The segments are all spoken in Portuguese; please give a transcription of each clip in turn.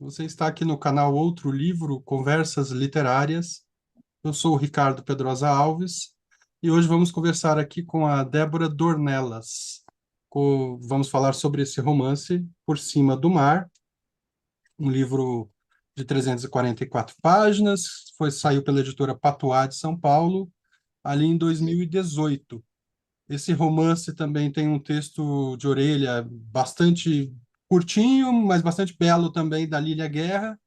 Você está aqui no canal Outro Livro, Conversas Literárias. Eu sou o Ricardo Pedrosa Alves e hoje vamos conversar aqui com a Débora Dornelas. Vamos falar sobre esse romance, Por Cima do Mar, um livro de 344 páginas, saiu pela editora Patuá de São Paulo, ali em 2018. Esse romance também tem um texto de orelha bastante curtinho, mas bastante belo também, da Lília Guerra.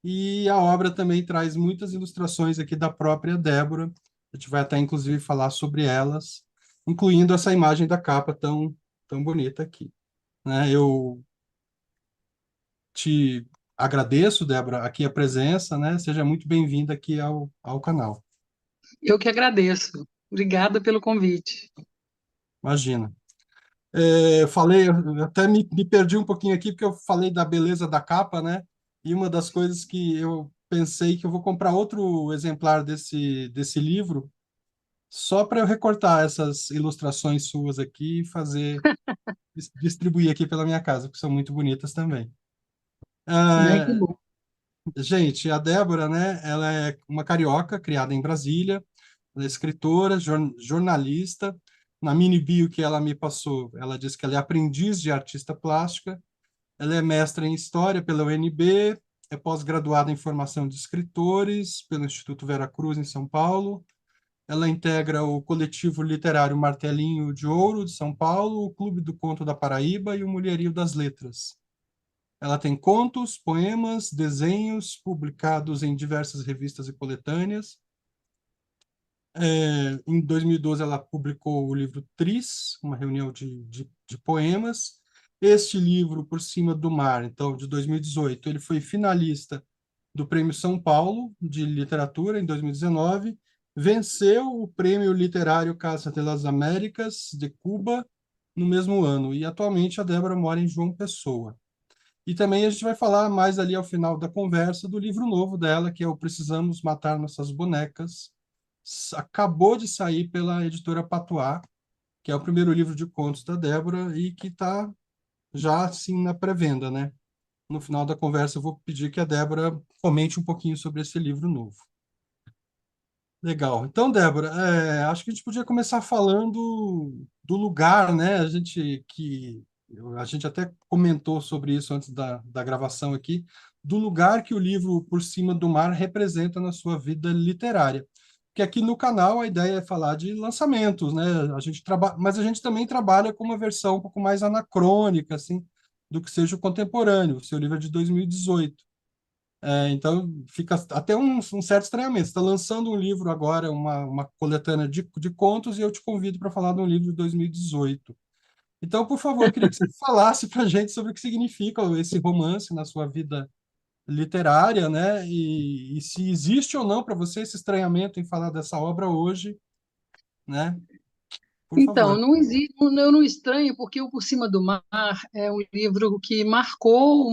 E a obra também traz muitas ilustrações aqui da própria Débora. A gente vai até, inclusive, falar sobre elas, incluindo essa imagem da capa tão bonita aqui, né? Eu te agradeço, Débora, aqui a presença, né? Seja muito bem-vinda aqui ao canal. Eu que agradeço. Obrigada pelo convite. Imagina. Eu até me perdi um pouquinho aqui, porque eu falei da beleza da capa, né? E uma das coisas que eu pensei que eu vou comprar outro exemplar desse livro, só para eu recortar essas ilustrações suas aqui e distribuir aqui pela minha casa, que são muito bonitas também. Né? Que Ah, bom. gente, a Débora, né? Ela é uma carioca criada em Brasília, ela é escritora, jornalista. Na mini bio que ela me passou, ela disse que ela é aprendiz de artista plástica. Ela é mestra em História pela UNB, é pós-graduada em Formação de Escritores pelo Instituto Vera Cruz, em São Paulo. Ela integra o coletivo literário Martelinho de Ouro, de São Paulo, o Clube do Conto da Paraíba e o Mulherio das Letras. Ela tem contos, poemas, desenhos publicados em diversas revistas e coletâneas. Em 2012, ela publicou o livro Tris, uma reunião de poemas. Este livro, Por Cima do Mar, então, de 2018, ele foi finalista do Prêmio São Paulo de Literatura, em 2019. Venceu o Prêmio Literário Casa de las Américas, de Cuba, no mesmo ano. E, atualmente, a Débora mora em João Pessoa. E também a gente vai falar mais ali ao final da conversa do livro novo dela, que é o Precisamos Matar Nossas Bonecas. Acabou de sair pela editora Patuá, que é o primeiro livro de contos da Débora e que está já assim na pré-venda, né? No final da conversa eu vou pedir que a Débora comente um pouquinho sobre esse livro novo. Legal. Então, Débora, acho que a gente podia começar falando do lugar, né? A gente até comentou sobre isso antes da gravação aqui, do lugar que o livro Por Cima do Mar representa na sua vida literária. Porque aqui no canal a ideia é falar de lançamentos, né? Mas a gente também trabalha com uma versão um pouco mais anacrônica, assim, do que seja o contemporâneo. O seu livro é de 2018. Então, fica até um certo estranhamento. Você está lançando um livro agora, uma coletânea de contos, e eu te convido para falar de um livro de 2018. Então, por favor, eu queria que você falasse para a gente sobre o que significa esse romance na sua vida literária, né? E se existe ou não para você esse estranhamento em falar dessa obra hoje, né? Por Então, favor. não existe, eu não estranho, porque o Por Cima do Mar é um livro que marcou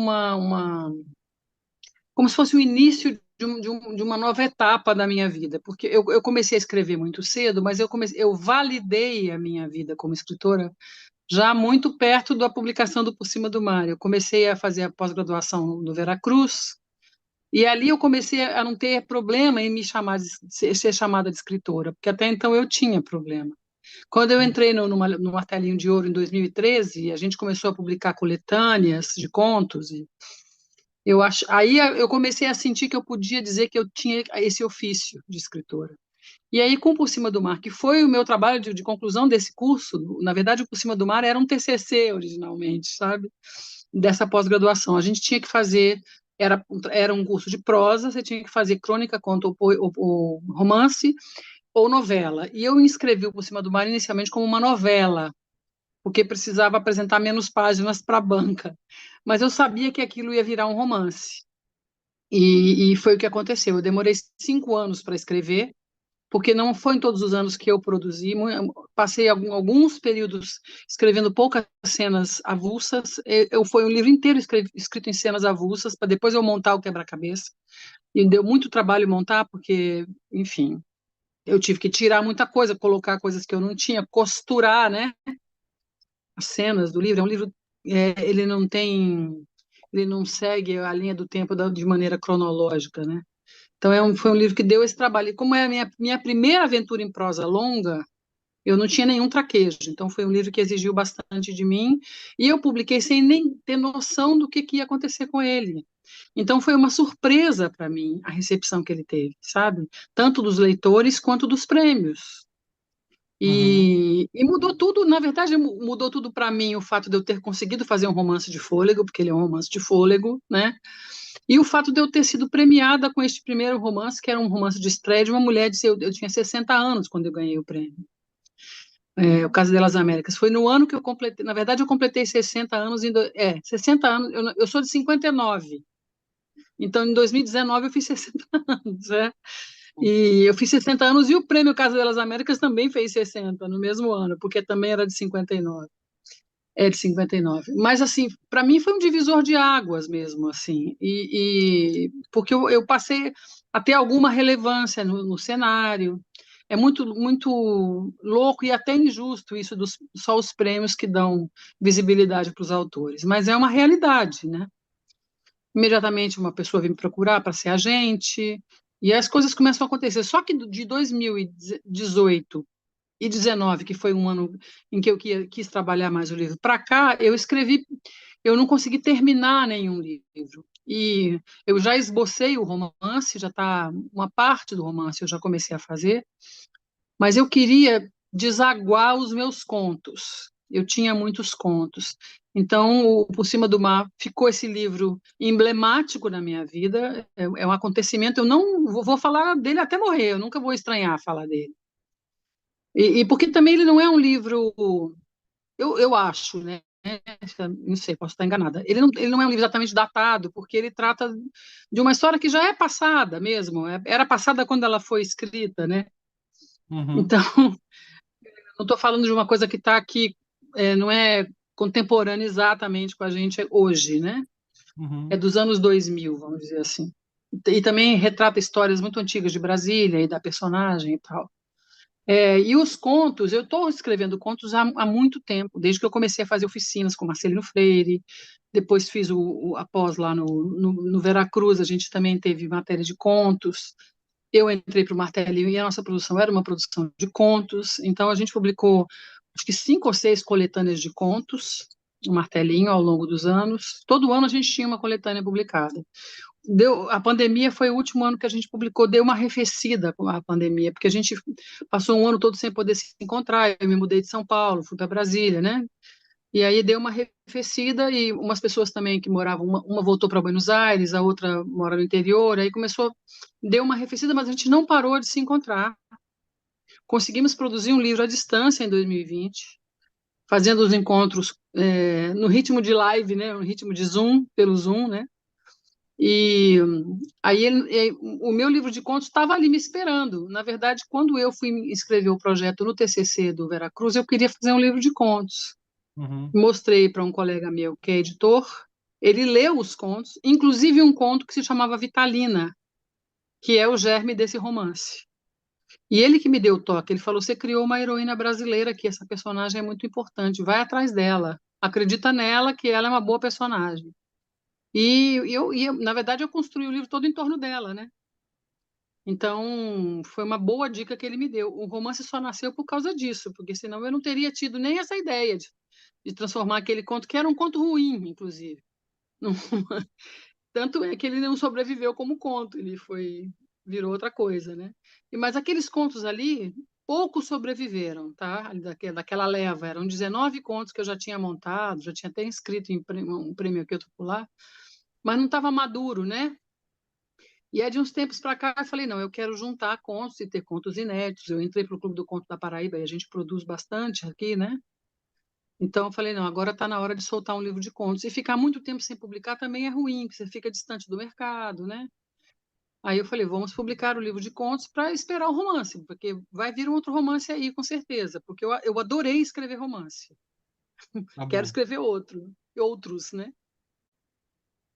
como se fosse o início de uma nova etapa da minha vida, porque eu comecei a escrever muito cedo, mas eu validei a minha vida como escritora já muito perto da publicação do Por Cima do Mar. Eu comecei a fazer a pós-graduação no Veracruz, e ali eu comecei a não ter problema em me chamar ser chamada de escritora, porque até então eu tinha problema. Quando eu entrei no Martelinho de Ouro em 2013, a gente começou a publicar coletâneas de contos, e aí eu comecei a sentir que eu podia dizer que eu tinha esse ofício de escritora. E aí, com Por Cima do Mar, que foi o meu trabalho de conclusão desse curso, na verdade, o Por Cima do Mar era um TCC originalmente, sabe? Dessa pós-graduação. A gente tinha que fazer, era um curso de prosa, você tinha que fazer crônica, conto ou romance ou novela. E eu inscrevi o Por Cima do Mar inicialmente como uma novela, porque precisava apresentar menos páginas para a banca. Mas eu sabia que aquilo ia virar um romance. E foi o que aconteceu. Eu demorei 5 anos para escrever, porque não foi em todos os anos que eu produzi. Passei alguns períodos escrevendo poucas cenas avulsas. Foi um livro inteiro escrito em cenas avulsas, para depois eu montar o quebra-cabeça. E deu muito trabalho montar, porque, enfim, eu tive que tirar muita coisa, colocar coisas que eu não tinha, costurar, né, as cenas do livro. É um livro, ele não tem ele não segue a linha do tempo de maneira cronológica, né? Então foi um livro que deu esse trabalho. E como é a minha primeira aventura em prosa longa, eu não tinha nenhum traquejo. Então foi um livro que exigiu bastante de mim e eu publiquei sem nem ter noção do que ia acontecer com ele. Então foi uma surpresa para mim a recepção que ele teve, sabe? Tanto dos leitores quanto dos prêmios. Uhum. E mudou tudo, na verdade, mudou tudo para mim o fato de eu ter conseguido fazer um romance de fôlego, porque ele é um romance de fôlego, né? E o fato de eu ter sido premiada com este primeiro romance, que era um romance de estreia de uma mulher eu tinha 60 anos quando eu ganhei o prêmio. O Caso delas Américas. Foi no ano que eu completei, na verdade, eu completei 60 anos, 60 anos, eu sou de 59. Então, em 2019, eu fiz 60 anos, né? E eu fiz 60 anos e o prêmio Casa delas Américas também fez 60 no mesmo ano, porque também era de 59. É de 59. Mas, assim, para mim foi um divisor de águas mesmo, assim. Porque eu passei a ter alguma relevância no cenário. É muito, muito louco e até injusto isso dos só os prêmios que dão visibilidade para os autores. Mas é uma realidade, né? Imediatamente uma pessoa vem me procurar para ser agente, e as coisas começam a acontecer. Só que de 2018 e 19, que foi um ano em que eu quis trabalhar mais o livro, para cá, eu não consegui terminar nenhum livro. E eu já esbocei o romance, já está uma parte do romance, eu já comecei a fazer, mas eu queria desaguar os meus contos. Eu tinha muitos contos. Então, Por Cima do Mar ficou esse livro emblemático na minha vida. É um acontecimento. Eu não vou falar dele até morrer. Eu nunca vou estranhar falar dele. E porque também ele não é um livro. Eu acho, né? Não sei, posso estar enganada. Ele não é um livro exatamente datado, porque ele trata de uma história que já é passada mesmo. Era passada quando ela foi escrita, né? Uhum. Então, não estou falando de uma coisa que está aqui, não é contemporânea exatamente com a gente hoje, né? É Uhum. dos anos 2000, vamos dizer assim. E também retrata histórias muito antigas de Brasília e da personagem e tal. E os contos, eu estou escrevendo contos há muito tempo, desde que eu comecei a fazer oficinas com Marcelino Freire, depois fiz a pós lá no Veracruz, a gente também teve matéria de contos. Eu entrei para o Martelinho e a nossa produção era uma produção de contos, então a gente publicou acho que 5 ou 6 coletâneas de contos, o Martelinho, ao longo dos anos. Todo ano a gente tinha uma coletânea publicada. A pandemia foi o último ano que a gente publicou, deu uma arrefecida com a pandemia, porque a gente passou um ano todo sem poder se encontrar. Eu me mudei de São Paulo, fui para Brasília, né? E aí deu uma arrefecida e umas pessoas também que moravam, uma voltou para Buenos Aires, a outra mora no interior, aí deu uma arrefecida, mas a gente não parou de se encontrar. Conseguimos produzir um livro à distância em 2020, fazendo os encontros no ritmo de live, né? No ritmo de Zoom, pelo Zoom, né? E aí o meu livro de contos estava ali me esperando. Na verdade, quando eu fui escrever o projeto no TCC do Veracruz, eu queria fazer um livro de contos. Uhum. Mostrei para um colega meu que é editor, ele leu os contos, inclusive um conto que se chamava Vitalina, que é o germe desse romance. E ele que me deu o toque, ele falou: você criou uma heroína brasileira aqui, essa personagem é muito importante, vai atrás dela, acredita nela que ela é uma boa personagem. Na verdade, eu construí o livro todo em torno dela, né? Então, foi uma boa dica que ele me deu. O romance só nasceu por causa disso, porque senão eu não teria tido nem essa ideia de transformar aquele conto, que era um conto ruim, inclusive. Não- Tanto é que ele não sobreviveu como conto, virou outra coisa, né? Mas aqueles contos ali, poucos sobreviveram, tá? Daquela leva, eram 19 contos que eu já tinha montado, já tinha até inscrito em um prêmio aqui, outro lá, mas não estava maduro, né? E é de uns tempos para cá, eu falei, não, eu quero juntar contos e ter contos inéditos. Eu entrei para o Clube do Conto da Paraíba e a gente produz bastante aqui, né? Então eu falei, não, agora está na hora de soltar um livro de contos. E ficar muito tempo sem publicar também é ruim, porque você fica distante do mercado, né? Aí eu falei, vamos publicar o livro de contos para esperar o romance, porque vai vir um outro romance aí, com certeza, porque eu adorei escrever romance. Tá Quero bom. escrever outros, né?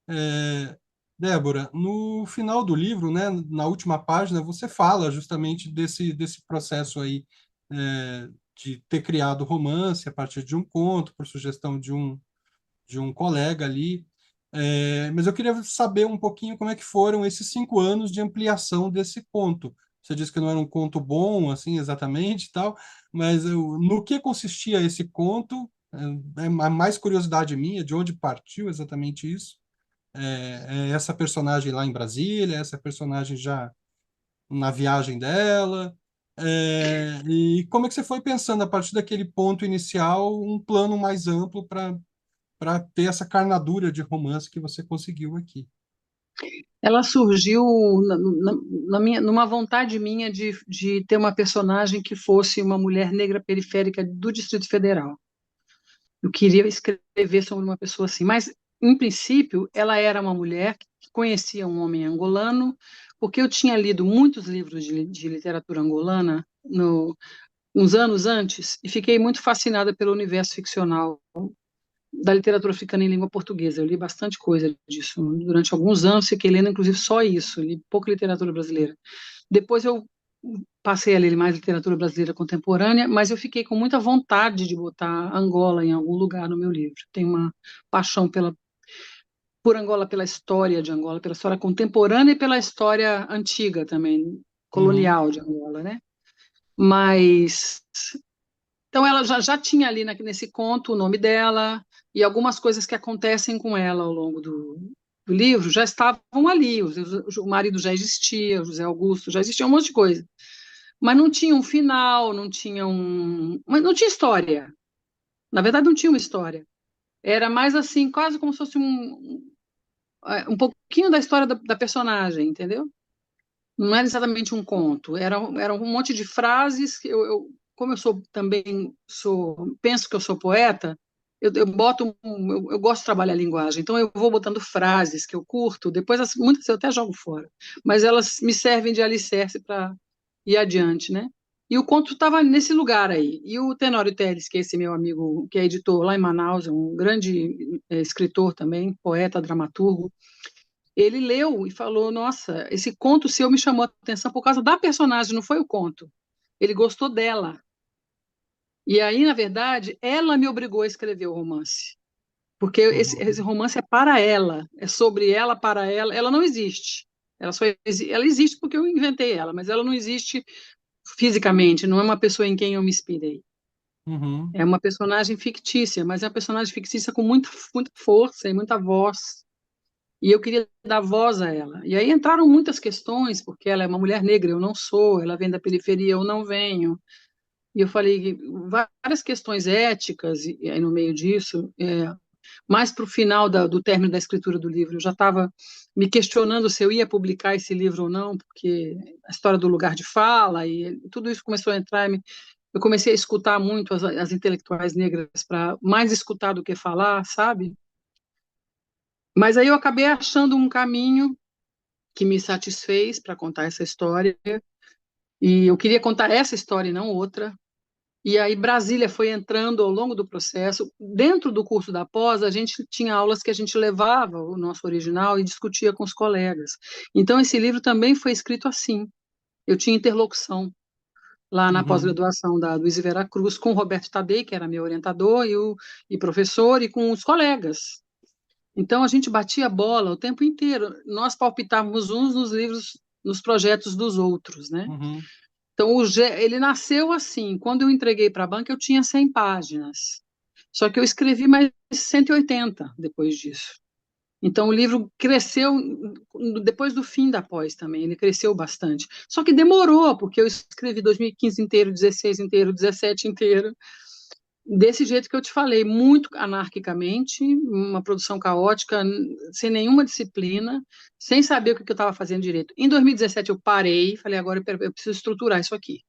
É, Débora, no final do livro, né, na última página, você fala justamente desse processo aí, de ter criado romance a partir de um conto, por sugestão de um colega ali. Mas eu queria saber um pouquinho como é que foram esses 5 anos de ampliação desse conto. Você disse que não era um conto bom, assim, exatamente, e tal, mas no que consistia esse conto? É a mais curiosidade minha, de onde partiu exatamente isso? É essa personagem lá em Brasília, essa personagem já na viagem dela, e como é que você foi pensando, a partir daquele ponto inicial, um plano mais amplo para ter essa carnadura de romance que você conseguiu aqui? Ela surgiu numa vontade minha de ter uma personagem que fosse uma mulher negra periférica do Distrito Federal. Eu queria escrever sobre uma pessoa assim, mas, em princípio, ela era uma mulher que conhecia um homem angolano, porque eu tinha lido muitos livros de literatura angolana uns anos antes e fiquei muito fascinada pelo universo ficcional da literatura africana em língua portuguesa. Eu li bastante coisa disso. Durante alguns anos fiquei lendo, inclusive, só isso. Li pouca literatura brasileira. Depois eu passei a ler mais literatura brasileira contemporânea, mas eu fiquei com muita vontade de botar Angola em algum lugar no meu livro. Tenho uma paixão por Angola, pela história de Angola, pela história contemporânea e pela história antiga também, Uhum, colonial de Angola, né? Mas então ela já tinha ali nesse conto o nome dela e algumas coisas que acontecem com ela ao longo do livro já estavam ali. O marido já existia, o José Augusto já existia um monte de coisa, mas não tinha um final, mas não tinha história. Na verdade, não tinha uma história. Era mais assim, quase como se fosse um pouquinho da história da personagem, entendeu? Não era exatamente um conto, era um monte de frases que como eu sou também penso que eu sou poeta, eu gosto de trabalhar a linguagem, então eu vou botando frases que eu curto, depois muitas eu até jogo fora, mas elas me servem de alicerce para ir adiante, né? E o conto estava nesse lugar aí. E o Tenório Teles, que é esse meu amigo, que é editor lá em Manaus, um grande escritor também, poeta, dramaturgo, ele leu e falou: Nossa, esse conto seu me chamou a atenção por causa da personagem, não foi o conto. Ele gostou dela. E aí, na verdade, ela me obrigou a escrever o romance. Porque esse uhum, romance é para ela, é sobre ela, para ela. Ela não existe. Ela existe porque eu inventei ela, mas ela não existe fisicamente, não é uma pessoa em quem eu me inspirei. uhum, É uma personagem fictícia, mas é uma personagem fictícia com muita força e muita voz. E eu queria dar voz a ela. E aí entraram muitas questões, porque ela é uma mulher negra, eu não sou, ela vem da periferia, eu não venho. E eu falei que várias questões éticas, e aí no meio disso, mais para o final do término da escritura do livro, eu já estava me questionando se eu ia publicar esse livro ou não, porque a história do lugar de fala e tudo isso começou a entrar. Eu comecei a escutar muito as intelectuais negras para mais escutar do que falar, sabe? Mas aí eu acabei achando um caminho que me satisfez para contar essa história. E eu queria contar essa história e não outra. E aí Brasília foi entrando ao longo do processo. Dentro do curso da pós, a gente tinha aulas que a gente levava o nosso original e discutia com os colegas. Então esse livro também foi escrito assim. Eu tinha interlocução lá na uhum, pós-graduação da Luiz Vera Cruz com o Roberto Tadei, que era meu orientador e professor, e com os colegas. Então a gente batia bola o tempo inteiro. Nós palpitávamos uns nos livros, nos projetos dos outros, né? uhum, Então ele nasceu assim. Quando eu entreguei para a banca, eu tinha 100 páginas. Só que eu escrevi mais 180 depois disso. Então o livro cresceu depois do fim da pós também, ele cresceu bastante. Só que demorou, porque eu escrevi 2015 inteiro, 16 inteiro, 17 inteiro desse jeito que eu te falei, muito anarquicamente, uma produção caótica, sem nenhuma disciplina, sem saber o que eu estava fazendo direito. Em 2017 eu parei, falei, agora eu preciso estruturar isso aqui,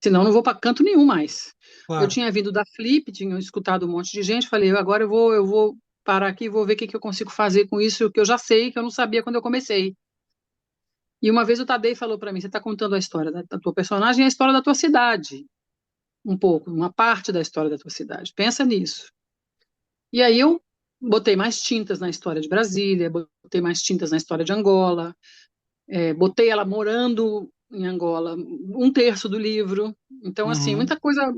senão não vou para canto nenhum mais. Eu claro. tinha vindo da Flip, tinha escutado um monte de gente, falei, agora eu vou parar aqui e vou ver o que eu consigo fazer com isso, que eu já sei, que eu não sabia quando eu comecei. E uma vez o Tadei falou para mim, você está contando a história da tua personagem e a história da tua cidade, um pouco, uma parte da história da tua cidade. Pensa nisso. E aí eu botei mais tintas na história de Brasília, botei mais tintas na história de Angola, botei ela morando em Angola, um terço do livro. Então, assim, Uhum. muita coisa.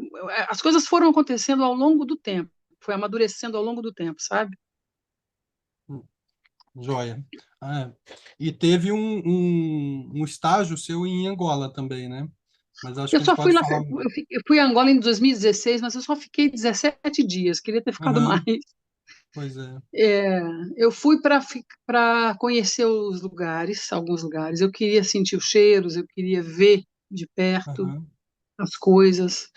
As coisas foram acontecendo ao longo do tempo, foi amadurecendo ao longo do tempo, sabe? Joia. Ah, e teve um estágio seu em Angola também, né? Mas acho Eu que a gente só fui pode lá, falar. eu fui a Angola em 2016, mas eu só fiquei 17 dias, queria ter ficado mais. Aham, pois é. É, eu fui para conhecer os lugares, alguns lugares. Eu queria sentir os cheiros, eu queria ver de perto Aham, as coisas.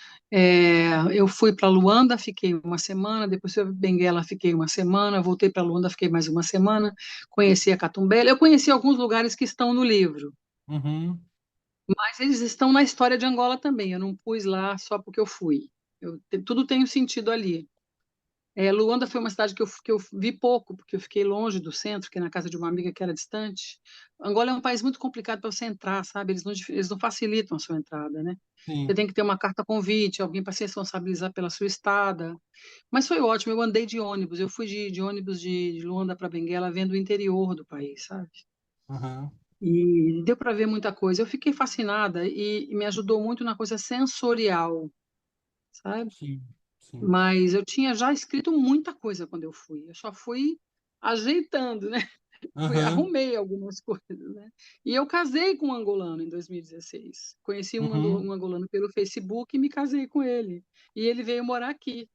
Eu fui para Luanda, fiquei uma semana. Depois fui para Benguela, fiquei uma semana. Voltei para Luanda, fiquei mais uma semana. Conheci a Catumbela. Eu conheci alguns lugares que estão no livro, uhum, mas eles estão na história de Angola também. Eu não pus lá só porque eu fui. Tudo tem um sentido ali. Luanda foi uma cidade que eu vi pouco, porque eu fiquei longe do centro, fiquei na casa de uma amiga que era distante. Angola é um país muito complicado para você entrar, sabe? Eles não facilitam a sua entrada, né? Você sim. tem que ter uma carta convite, alguém para se responsabilizar pela sua estada. Mas foi ótimo, eu andei de ônibus, eu fui de ônibus de Luanda para Benguela, vendo o interior do país, sabe? Aham, E deu para ver muita coisa. Eu fiquei fascinada e me ajudou muito na coisa sensorial, sabe? sim, sim. Mas eu tinha já escrito muita coisa quando eu fui. Eu só fui ajeitando, né? Aham, Arrumei algumas coisas, né? E eu casei com um angolano em 2016. Conheci uhum. um angolano pelo Facebook e me casei com ele. E ele veio morar aqui.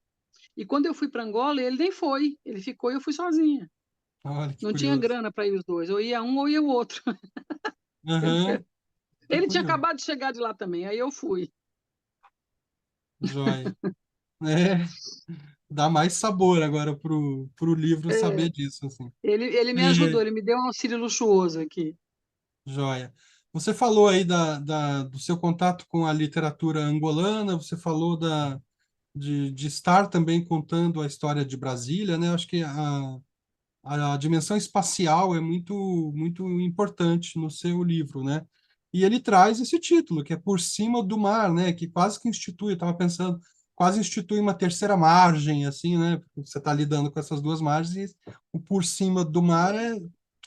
E quando eu fui para Angola, ele nem foi. Ele ficou e eu fui sozinha. Olha que Não tinha curioso. grana para ir os dois. Ou ia um ou ia o outro. Aham, que Ele tinha curioso. acabado de chegar de lá também. Aí eu fui. Joia. É, dá mais sabor agora pro livro saber É, disso, assim. ele me ajudou. É, Ele me deu um auxílio luxuoso aqui. joia. Você falou aí do seu contato com a literatura angolana, você falou de estar também contando a história de Brasília, né? Eu acho que a dimensão espacial é muito importante no seu livro, né? E ele traz esse título, que é Por Cima do Mar, né? Que quase que institui, eu estava pensando, quase institui uma terceira margem, assim, né? Porque você está lidando com essas duas margens, e o Por Cima do Mar é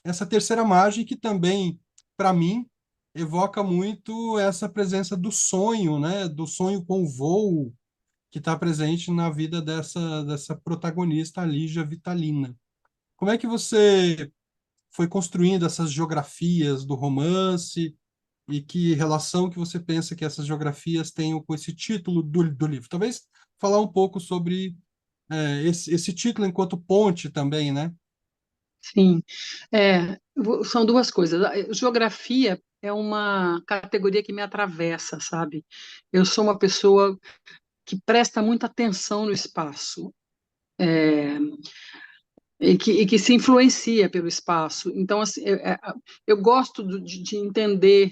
essa terceira margem que também, para mim, evoca muito essa presença do sonho, né? Do sonho com voo, que está presente na vida dessa protagonista, a Lígia Vitalina. Como é que você foi construindo essas geografias do romance e que relação que você pensa que essas geografias tenham com esse título do livro? Talvez falar um pouco sobre esse título enquanto ponte também, né? Sim, são duas coisas. A Geografia é uma categoria que me atravessa, sabe? Eu sou uma pessoa que presta muita atenção no espaço, é, e que se influencia pelo espaço. Então, assim, eu gosto de entender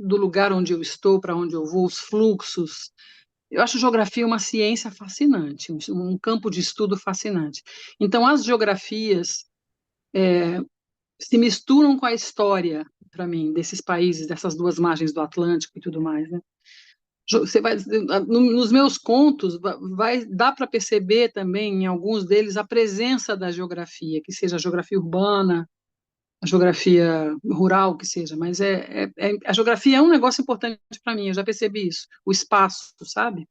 do lugar onde eu estou, para onde eu vou, os fluxos. Eu acho geografia uma ciência fascinante, um campo de estudo fascinante. Então, as geografias se misturam com a história, para mim, desses países, dessas duas margens do Atlântico e tudo mais, né? Você vai, nos meus contos, vai dá para perceber também, em alguns deles, a presença da geografia, que seja a geografia urbana, a geografia rural, que seja, mas a geografia é um negócio importante para mim, eu já percebi isso, o espaço, sabe?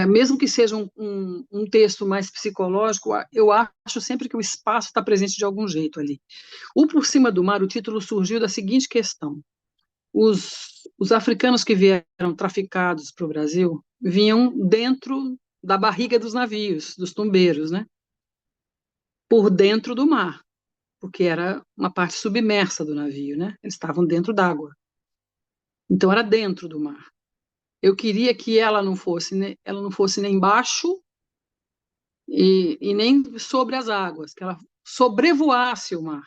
Mesmo que seja um texto mais psicológico, eu acho sempre que o espaço está presente de algum jeito ali. O Por Cima do Mar, o título surgiu da seguinte questão: os africanos que vieram traficados para o Brasil vinham dentro da barriga dos navios, dos tumbeiros, né? Por dentro do mar, porque era uma parte submersa do navio, né? Eles estavam dentro d'água, então era dentro do mar. Eu queria que ela não fosse nem embaixo e nem sobre as águas, que ela sobrevoasse o mar.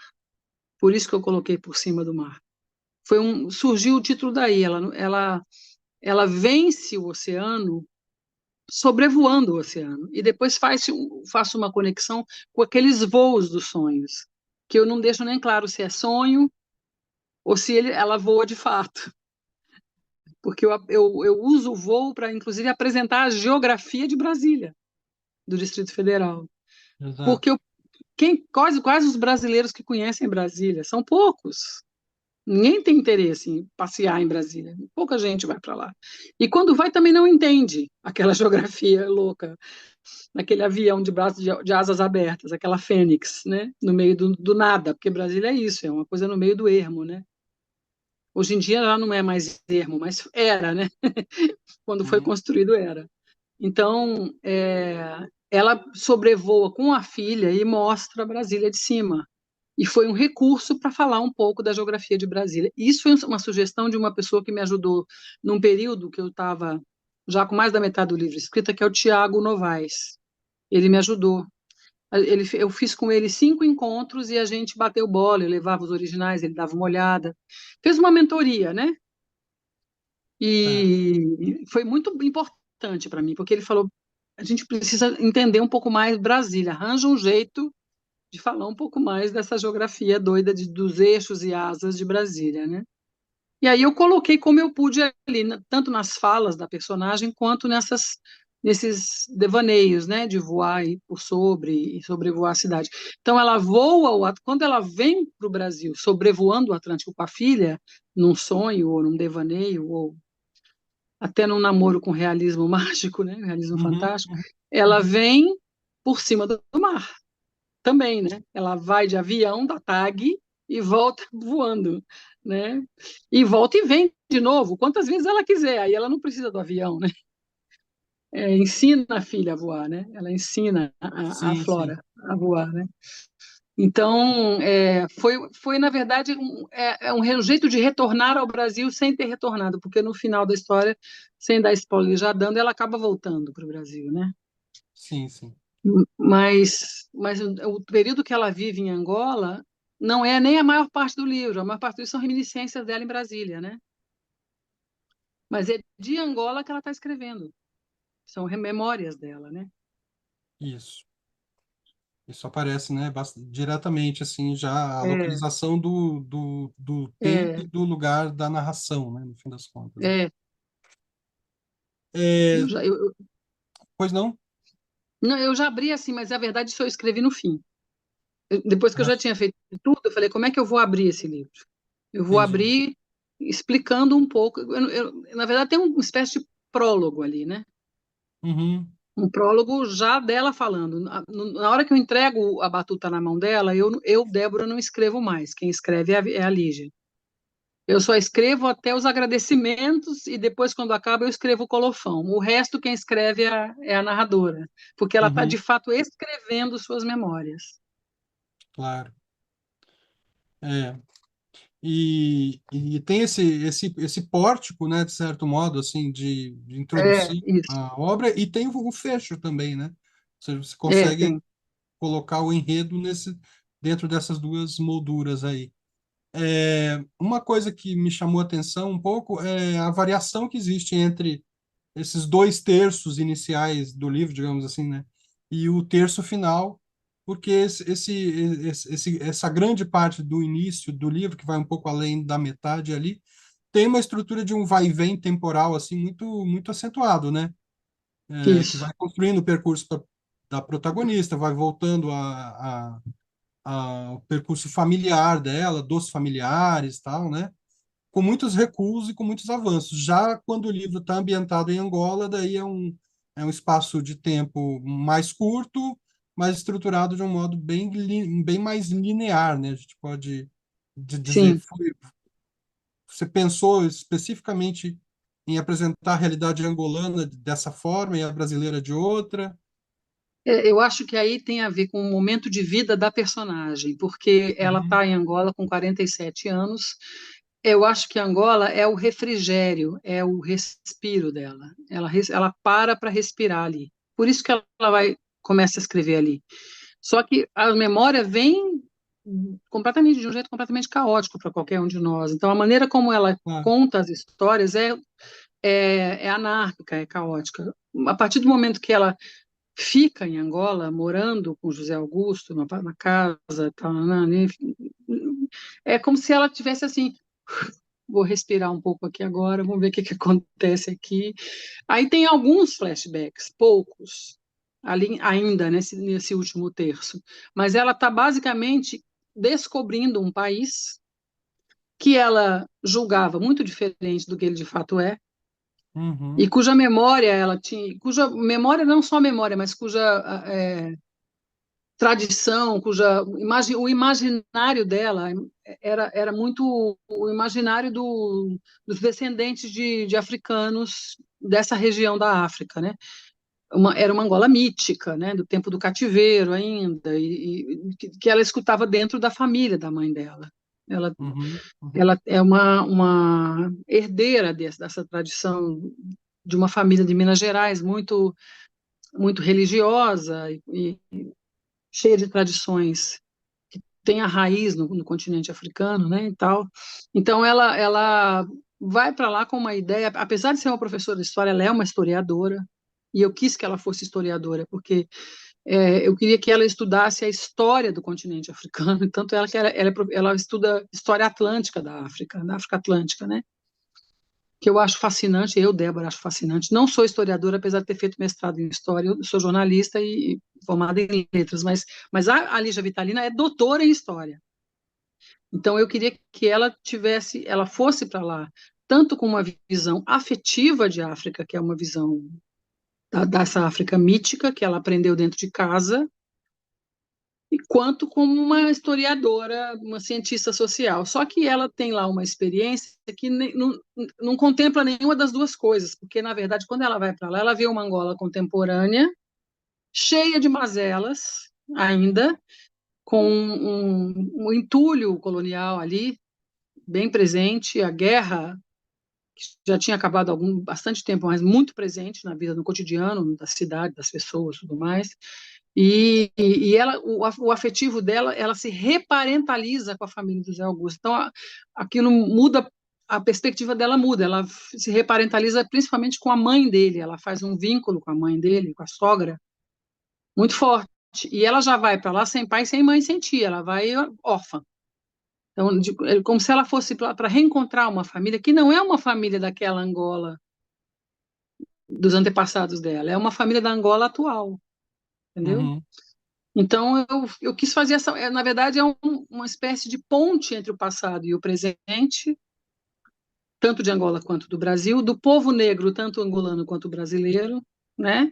Por isso que eu coloquei Por Cima do Mar. Surgiu o título daí. Ela vence o oceano sobrevoando o oceano e depois faço uma conexão com aqueles voos dos sonhos, que eu não deixo nem claro se é sonho ou se ela voa de fato, porque eu uso o voo para, inclusive, apresentar a geografia de Brasília, do Distrito Federal, porque Exato. quase os brasileiros que conhecem Brasília são poucos. Ninguém tem interesse em passear em Brasília. Pouca gente vai para lá. E quando vai, também não entende aquela geografia louca. naquele avião de braços de asas abertas, aquela fênix, né? No meio do nada, porque Brasília é isso, é uma coisa no meio do ermo, né? Hoje em dia ela não é mais ermo, mas era, né? Quando foi Uhum. construído era. Então, ela sobrevoa com a filha e mostra Brasília de cima. E foi um recurso para falar um pouco da geografia de Brasília. Isso foi uma sugestão de uma pessoa que me ajudou num período que eu estava já com mais da metade do livro escrita, que é o Tiago Novaes. Ele me ajudou. Eu fiz com ele 5 encontros e a gente bateu bola, eu levava os originais, ele dava uma olhada. Fez uma mentoria, né? É. E foi muito importante para mim, porque ele falou: a gente precisa entender um pouco mais Brasília, arranja um jeito de falar um pouco mais dessa geografia doida dos eixos e asas de Brasília, né? E aí eu coloquei como eu pude ali, tanto nas falas da personagem quanto nesses devaneios, né, de voar por sobre e sobrevoar a cidade. Então ela voa, quando ela vem para o Brasil, sobrevoando o Atlântico com a filha, num sonho ou num devaneio ou até num namoro com realismo mágico, né, realismo Uhum, fantástico, uhum. ela vem por cima do mar também, né? Ela vai de avião da TAG e volta voando, né? E volta e vem de novo, quantas vezes ela quiser. Aí ela não precisa do avião, né? Ensina a filha a voar, né? Ela ensina a Sim, sim. Flora a voar, né? Então, foi na verdade um jeito de retornar ao Brasil sem ter retornado, porque no final da história, sem dar spoiler já dando, ela acaba voltando para o Brasil, né? Sim, sim. Mas o período que ela vive em Angola não é nem a maior parte do livro, a maior parte do livro são reminiscências dela em Brasília, né? Mas é de Angola que ela está escrevendo, são memórias dela, né? Isso. Isso aparece, né, diretamente, assim, já a É, localização do tempo é, e do lugar da narração, né, no fim das contas. é. É, Eu pois não? não, eu já abri assim, mas a verdade isso eu escrevi no fim. Depois que eu Ah, já tinha feito tudo, eu falei, como é que eu vou abrir esse livro? Eu vou entendi. abrir explicando um pouco. Na verdade, tem uma espécie de prólogo ali, né? Uhum, Um prólogo já dela falando. Na hora que eu entrego a batuta na mão dela, Débora, não escrevo mais. Quem escreve é a Lígia. Eu só escrevo até os agradecimentos e depois, quando acaba, eu escrevo o colofão. O resto, quem escreve é a narradora, porque ela está, de uhum, fato, escrevendo suas memórias. claro. É. E tem esse pórtico, né, de certo modo, assim, de É, introduzir isso. a obra, e tem o fecho também, né? Você consegue Tem. colocar o enredo dentro dessas duas molduras aí. Uma coisa que me chamou a atenção um pouco é a variação que existe entre esses 2 terços iniciais do livro, digamos assim, né? E o terço final, porque essa grande parte do início do livro, que vai um pouco além da metade ali, tem uma estrutura de um vai e vem temporal assim muito acentuado, né? Que Isso. vai construindo o percurso da protagonista, vai voltando ao percurso familiar dela, dos familiares, tal, né? Com muitos recuos e com muitos avanços. Já quando o livro está ambientado em Angola, daí é um espaço de tempo mais curto, mas estruturado de um modo bem mais linear, né? A gente pode dizer, Sim. você pensou especificamente em apresentar a realidade angolana dessa forma e a brasileira de outra? Eu acho que aí tem a ver com o momento de vida da personagem, porque ela Uhum, está em Angola com 47 anos. Eu acho que Angola é o refrigério, é o respiro dela. Ela para respirar ali. Por isso que ela começa a escrever ali. Só que a memória vem completamente de um jeito completamente caótico para qualquer um de nós. Então a maneira como ela claro. conta as histórias é anárquica, é caótica. A partir do momento que ela fica em Angola, morando com José Augusto, na casa, tal, enfim, é como se ela tivesse assim, vou respirar um pouco aqui agora, vamos ver o que, que acontece aqui. Aí tem alguns flashbacks, poucos, ali ainda nesse último terço, mas ela está basicamente descobrindo um país que ela julgava muito diferente do que ele de fato é, Uhum. e cuja memória ela tinha, cuja memória não só memória, mas cuja tradição, o imaginário dela era muito o imaginário dos descendentes de africanos dessa região da África, né? Era uma Angola mítica, né? Do tempo do cativeiro ainda, que ela escutava dentro da família da mãe dela. Ela, Uhum. Uhum. ela é uma herdeira dessa tradição de uma família de Minas Gerais muito religiosa e cheia de tradições que tem a raiz no continente africano, né, e tal. Então ela vai para lá com uma ideia, apesar de ser uma professora de história, ela é uma historiadora. E eu quis que ela fosse historiadora, porque eu queria que ela estudasse a história do continente africano, tanto ela que ela estuda história atlântica da África Atlântica, né? Que eu acho fascinante, eu, Débora, acho fascinante. Não sou historiadora, apesar de ter feito mestrado em História, eu sou jornalista e formada em Letras, mas a Lígia Vitalina é doutora em História. Então, eu queria que ela fosse para lá, tanto com uma visão afetiva de África, que é uma visão dessa África mítica, que ela aprendeu dentro de casa, e quanto como uma historiadora, uma cientista social. Só que ela tem lá uma experiência que não contempla nenhuma das duas coisas, porque, na verdade, quando ela vai para lá, ela vê uma Angola contemporânea, cheia de mazelas ainda, com um entulho colonial ali, bem presente, a guerra, que já tinha acabado há bastante tempo, mas muito presente na vida, no cotidiano da cidade, das pessoas, tudo mais. E ela, o afetivo dela, ela se reparentaliza com a família do Zé Augusto. Então, aquilo muda, a perspectiva dela muda. Ela se reparentaliza principalmente com a mãe dele. Ela faz um vínculo com a mãe dele, com a sogra, muito forte. E ela já vai para lá sem pai, sem mãe, sem tia. Ela vai órfã. Então, como se ela fosse para reencontrar uma família que não é uma família daquela Angola dos antepassados dela, é uma família da Angola atual, entendeu? Uhum. Então, eu quis fazer essa. Na verdade, uma espécie de ponte entre o passado e o presente, tanto de Angola quanto do Brasil, do povo negro, tanto angolano quanto brasileiro, né?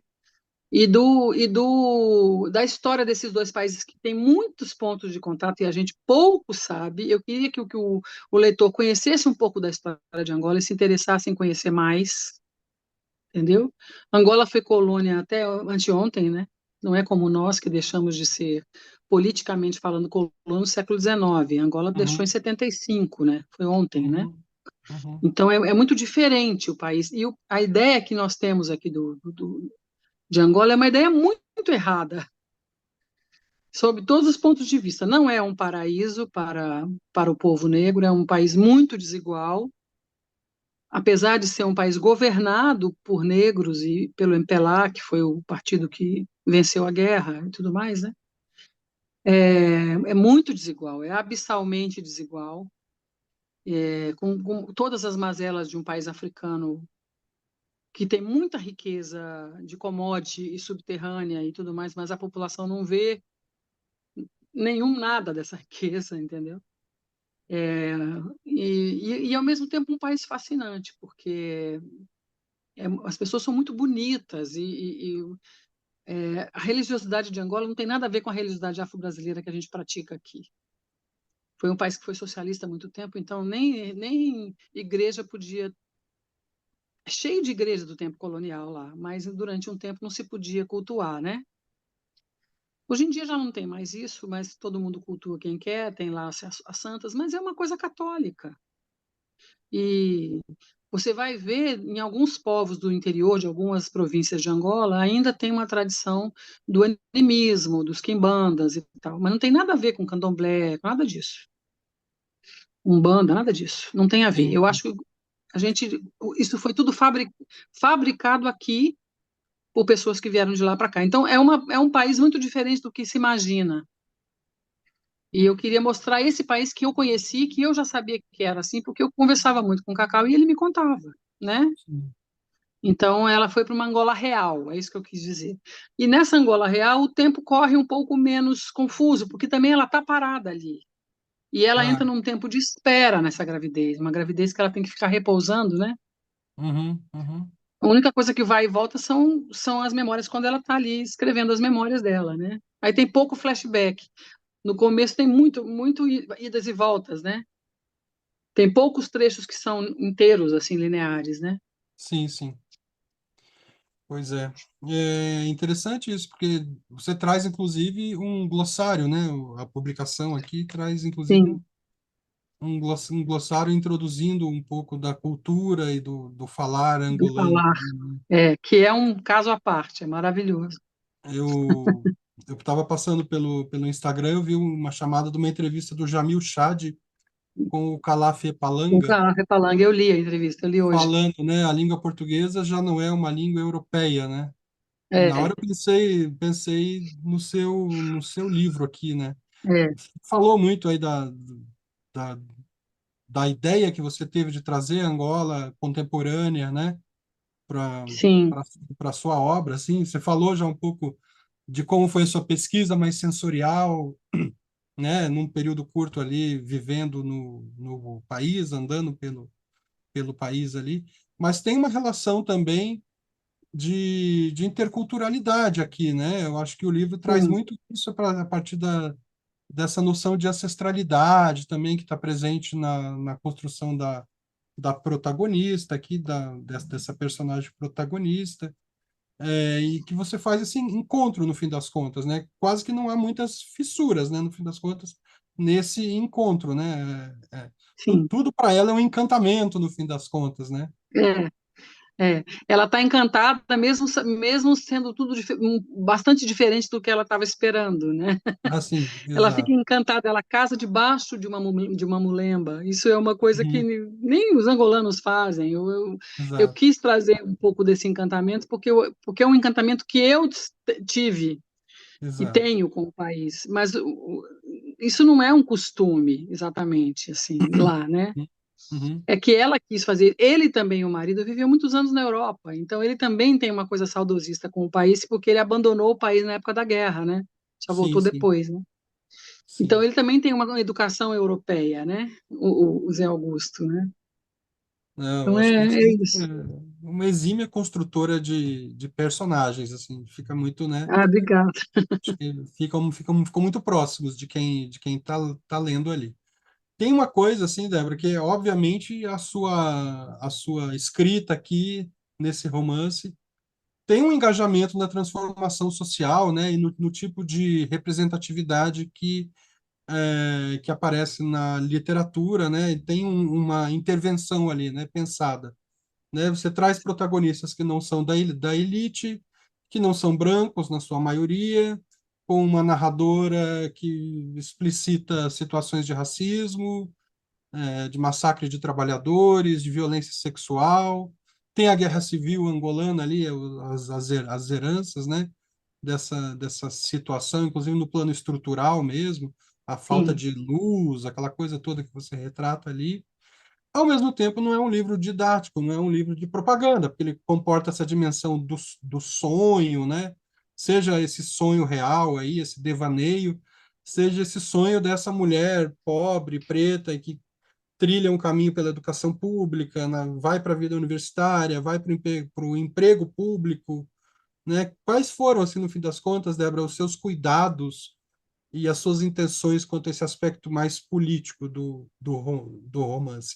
Da história desses dois países que tem muitos pontos de contato e a gente pouco sabe. Eu queria que o leitor conhecesse um pouco da história de Angola e se interessasse em conhecer mais, entendeu? Angola foi colônia até anteontem, né? Não é como nós que deixamos de ser, politicamente falando, colônia no século XIX. Angola deixou em Uhum. 75, né? Foi ontem, né? Uhum. Uhum. Então é muito diferente o país. E a ideia que nós temos aqui de Angola é uma ideia muito errada, sob todos os pontos de vista. Não é um paraíso para o povo negro, é um país muito desigual, apesar de ser um país governado por negros e pelo MPLA, que foi o partido que venceu a guerra e tudo mais, né? É muito desigual, é abissalmente desigual, com todas as mazelas de um país africano que tem muita riqueza de commodity e subterrânea e tudo mais, mas a população não vê nada dessa riqueza, entendeu? É, ao mesmo tempo um país fascinante, porque as pessoas são muito bonitas a religiosidade de Angola não tem nada a ver com a religiosidade afro-brasileira que a gente pratica aqui. Foi um país que foi socialista há muito tempo, então nem igreja podia. Cheio de igreja do tempo colonial lá, mas durante um tempo não se podia cultuar, né? Hoje em dia já não tem mais isso, mas todo mundo cultua quem quer, tem lá as santas, mas é uma coisa católica. E você vai ver em alguns povos do interior de algumas províncias de Angola ainda tem uma tradição do animismo, dos quimbandas e tal, mas não tem nada a ver com candomblé, com nada disso. Umbanda, nada disso. Não tem a ver. Sim. Eu acho que a gente isso foi tudo fabricado aqui por pessoas que vieram de lá para cá. Então é um país muito diferente do que se imagina. E eu queria mostrar esse país que eu conheci, que eu já sabia que era assim, porque eu conversava muito com o Cacau e ele me contava, né? Sim. Então, ela foi para uma Angola real, é isso que eu quis dizer. E nessa Angola real, o tempo corre um pouco menos confuso, porque também ela está parada ali. E ela entra Claro. num tempo de espera nessa gravidez, uma gravidez que ela tem que ficar repousando, né? Uhum, uhum. A única coisa que vai e volta são as memórias quando ela está ali escrevendo as memórias dela, né? Aí tem pouco flashback. No começo tem muito idas e voltas, né? Tem poucos trechos que são inteiros, assim, lineares, né? Sim, sim. Pois é. É interessante isso, porque você traz, inclusive, um glossário, né? A publicação aqui traz, inclusive, Sim, um glossário introduzindo um pouco da cultura e do falar do angolano falar. também, né? Que é um caso à parte, é maravilhoso. Eu eu estava passando pelo Instagram, eu vi uma chamada de uma entrevista do Jamil Chad com o Calaf O Palanga, Café Palanga, eu li a entrevista, eu li hoje. falando, né? A língua portuguesa já não é uma língua europeia, né? E na hora É, eu pensei no seu livro aqui, né? é, Falou muito aí da, da ideia que você teve de trazer a Angola contemporânea, né? Para sim, para sua obra, assim. Você falou já um pouco de como foi a sua pesquisa mais sensorial, né? Num período curto ali, vivendo no país, andando pelo país ali. Mas tem uma relação também de interculturalidade aqui, né? Eu acho que o livro traz sim, muito isso a partir dessa noção de ancestralidade também que está presente na construção da protagonista aqui, dessa personagem protagonista, e que você faz esse encontro no fim das contas, né? Quase que não há muitas fissuras, né? No fim das contas, nesse encontro, né? sim. Tudo para ela é um encantamento no fim das contas, né? É, Ela está encantada, mesmo sendo tudo bastante diferente do que ela estava esperando, né? Assim, Ela fica exato. encantada, ela casa debaixo de uma mulemba. Isso é uma coisa que Uhum, nem os angolanos fazem. Eu exato, quis trazer um pouco desse encantamento, porque é um encantamento que eu tive e exato. tenho com o país. Mas isso não é um costume, exatamente, assim, lá, né? Uhum, É que ela quis fazer. Ele também, o marido, viveu muitos anos na Europa, então ele também tem uma coisa saudosista com o país, porque ele abandonou o país na época da guerra, né? Só sim, voltou sim, depois, né? Então sim. ele também tem uma educação europeia, né? O Zé Augusto, né? Não, eu Então acho que é você é isso. uma exímia construtora de personagens, assim, fica muito, né? Ah, obrigada. Acho que ficam muito próximos de quem tá lendo ali. Tem uma coisa, assim, Débora, que é, obviamente, a sua escrita aqui, nesse romance, tem um engajamento na transformação social, né? E no tipo de representatividade que aparece na literatura, né? E tem uma intervenção ali, né? Pensada, né? Você traz protagonistas que não são da elite, que não são brancos na sua maioria, com uma narradora que explicita situações de racismo, de massacre de trabalhadores, de violência sexual. Tem a guerra civil angolana ali, as heranças, né? Dessa situação, inclusive no plano estrutural mesmo, a falta Sim, de luz, aquela coisa toda que você retrata ali. Ao mesmo tempo, não é um livro didático, não é um livro de propaganda, porque ele comporta essa dimensão do sonho, né? Seja esse sonho real aí, esse devaneio, seja esse sonho dessa mulher pobre, preta, e que trilha um caminho pela educação pública, vai para a vida universitária, vai para o emprego público, né? Quais foram, assim, no fim das contas, Débora, os seus cuidados e as suas intenções quanto a esse aspecto mais político do romance,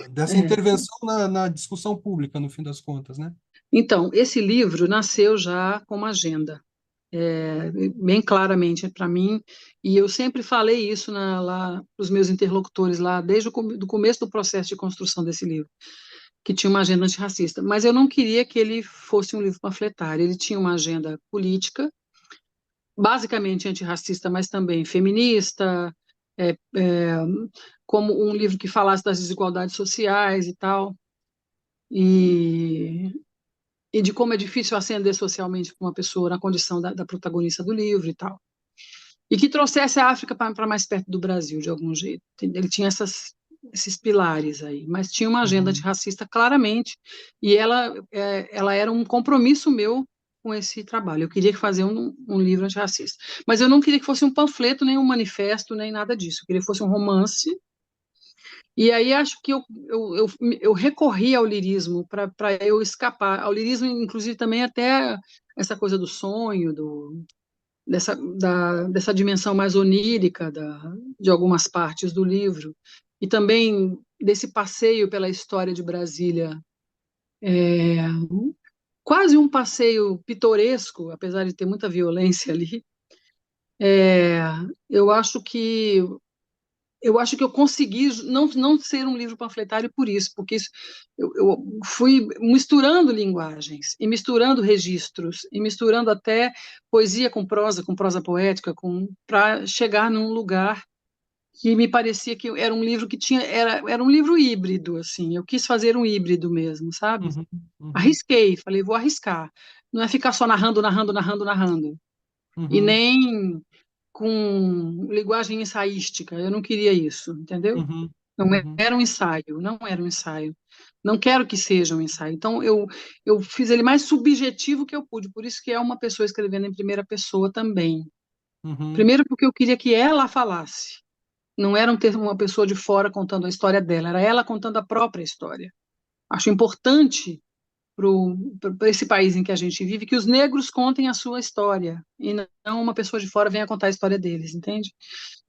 dessa é. intervenção na discussão pública, no fim das contas, né? Então, esse livro nasceu já com uma agenda, bem claramente para mim, e eu sempre falei isso lá para os meus interlocutores lá, desde do começo do processo de construção desse livro, que tinha uma agenda antirracista. Mas eu não queria que ele fosse um livro panfletário, ele tinha uma agenda política, basicamente antirracista, mas também feminista, é, é, como um livro que falasse das desigualdades sociais e tal, e, e de como é difícil ascender socialmente para uma pessoa na condição da protagonista do livro e tal. E que trouxesse a África para mais perto do Brasil, de algum jeito. Ele tinha esses pilares aí, mas tinha uma agenda Uhum. antirracista claramente, e ela era um compromisso meu com esse trabalho. Eu queria fazer um livro antirracista. Mas eu não queria que fosse um panfleto, nem um manifesto, nem nada disso. Eu queria que fosse um romance E aí acho que eu recorri ao lirismo para eu escapar. Ao lirismo, inclusive, também até essa coisa do sonho, dessa dimensão mais onírica de algumas partes do livro, e também desse passeio pela história de Brasília, é, quase um passeio pitoresco, apesar de ter muita violência ali. É, eu acho que eu acho que eu consegui não ser um livro panfletário por isso, porque eu fui misturando linguagens, e misturando registros, e misturando até poesia com prosa poética, para chegar num lugar que me parecia que era um livro que era um livro híbrido, assim, eu quis fazer um híbrido mesmo, sabe? Uhum, uhum, Arrisquei, falei, vou arriscar. Não é ficar só narrando, narrando, narrando, narrando. E uhum, nem com linguagem ensaística. Eu não queria isso, entendeu? uhum, Não uhum, era um ensaio, não era um ensaio. Não quero que seja um ensaio. Então, eu fiz ele mais subjetivo que eu pude, por isso que é uma pessoa escrevendo em primeira pessoa também. uhum, Primeiro, porque eu queria que ela falasse. Não era uma pessoa de fora contando a história dela, era ela contando a própria história. Acho importante para esse país em que a gente vive que os negros contem a sua história e não uma pessoa de fora venha contar a história deles, entende?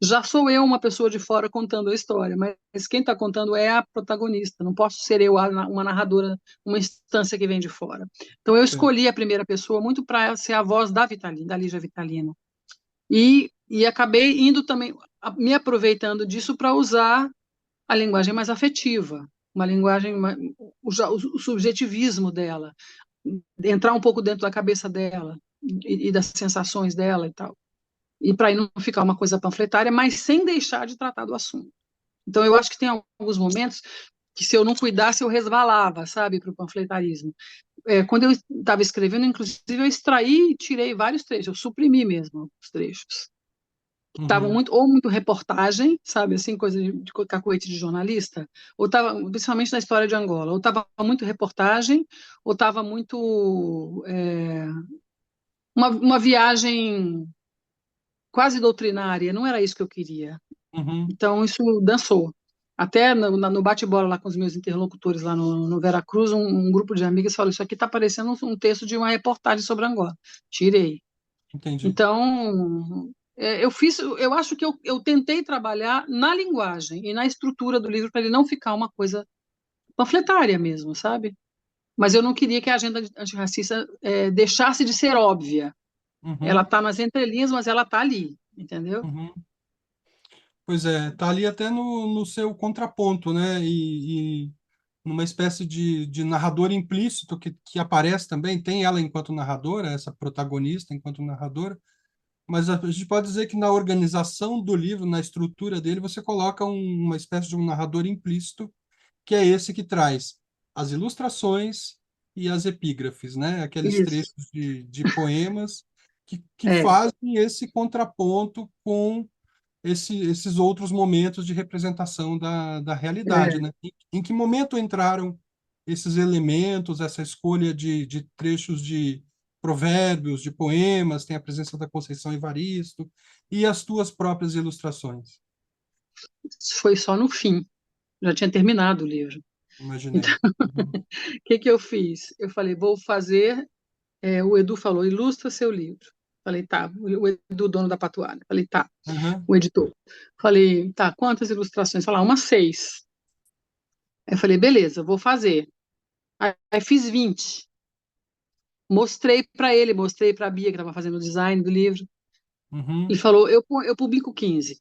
Já sou eu uma pessoa de fora contando a história, mas quem está contando é a protagonista. Não posso ser eu uma narradora, uma instância que vem de fora. Então eu certo. escolhi a primeira pessoa muito para ser a voz da Vitalina, da Lígia Vitalina. E acabei indo também, me aproveitando disso para usar a linguagem mais afetiva, uma linguagem, o subjetivismo dela, entrar um pouco dentro da cabeça dela e das sensações dela e tal. E para não ficar uma coisa panfletária, mas sem deixar de tratar do assunto. Então, eu acho que tem alguns momentos que, se eu não cuidasse, eu resvalava, sabe, para o panfletarismo. Quando eu estava escrevendo, inclusive, eu extraí e tirei vários trechos, eu suprimi mesmo os trechos. Estavam Uhum, muito reportagem, sabe, assim, coisa de cacuete de jornalista, ou estava, principalmente na história de Angola, ou estava muito reportagem, ou estava muito uma viagem quase doutrinária, não era isso que eu queria. uhum, Então, isso dançou. Até no bate-bola lá com os meus interlocutores lá no Veracruz, um grupo de amigas falou: Isso aqui está parecendo um texto de uma reportagem sobre Angola. Tirei. entendi. Então, eu acho que eu tentei trabalhar na linguagem e na estrutura do livro para ele não ficar uma coisa panfletária mesmo, sabe? Mas eu não queria que a agenda antirracista deixasse de ser óbvia. Ela Uhum, está nas entrelinhas, mas ela está ali, entendeu? uhum. Pois é, tá ali até no seu contraponto, né? E numa espécie de narrador implícito que aparece também, tem ela enquanto narradora, essa protagonista enquanto narradora, mas a gente pode dizer que na organização do livro, na estrutura dele, você coloca uma espécie de um narrador implícito, que é esse que traz as ilustrações e as epígrafes, né? Aqueles Isso. trechos de poemas que É, fazem esse contraponto com esses outros momentos de representação da realidade, é. né? Em que momento entraram esses elementos, essa escolha de trechos de provérbios, de poemas, tem a presença da Conceição Evaristo e as tuas próprias ilustrações, Foi só no fim. Já tinha terminado o livro. Então, imaginei. Uhum, o que eu fiz? Eu falei, vou fazer. O Edu falou, ilustra seu livro. Falei, tá. O Edu, dono da Patuária. Falei, tá. uhum, O editor. Falei, tá. Quantas ilustrações? Falar, umas 6. Aí eu falei, beleza, vou fazer. Aí fiz 20. Mostrei para ele, mostrei para a Bia, que estava fazendo o design do livro. Ele uhum. falou, eu publico 15.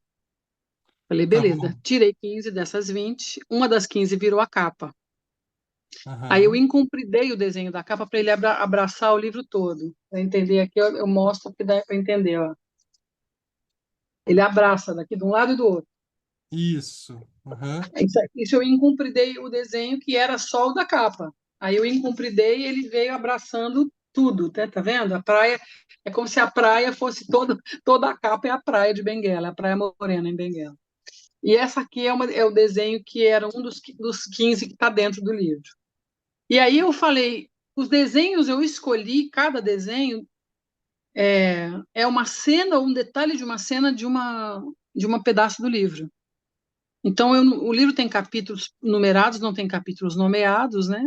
Falei, Tá beleza. bom. Tirei 15 dessas 20. Uma das 15 virou a capa. Aí eu Aham. incumpridei o desenho da capa para ele abraçar o livro todo. Para entender aqui, eu mostro que dá para entender. Ó. Ele abraça daqui de um lado e do outro. Isso. Aham. Isso eu incumpridei o desenho que era só o da capa. Aí eu incumpridei e ele veio abraçando tudo, tá vendo? A praia é como se a praia fosse toda a capa é a praia de Benguela, a praia morena em Benguela. E essa aqui é o desenho que era um dos 15 que está dentro do livro. E aí eu falei, os desenhos eu escolhi, cada desenho é uma cena, um detalhe de uma cena de uma pedaço do livro. Então, o livro tem capítulos numerados, não tem capítulos nomeados, né?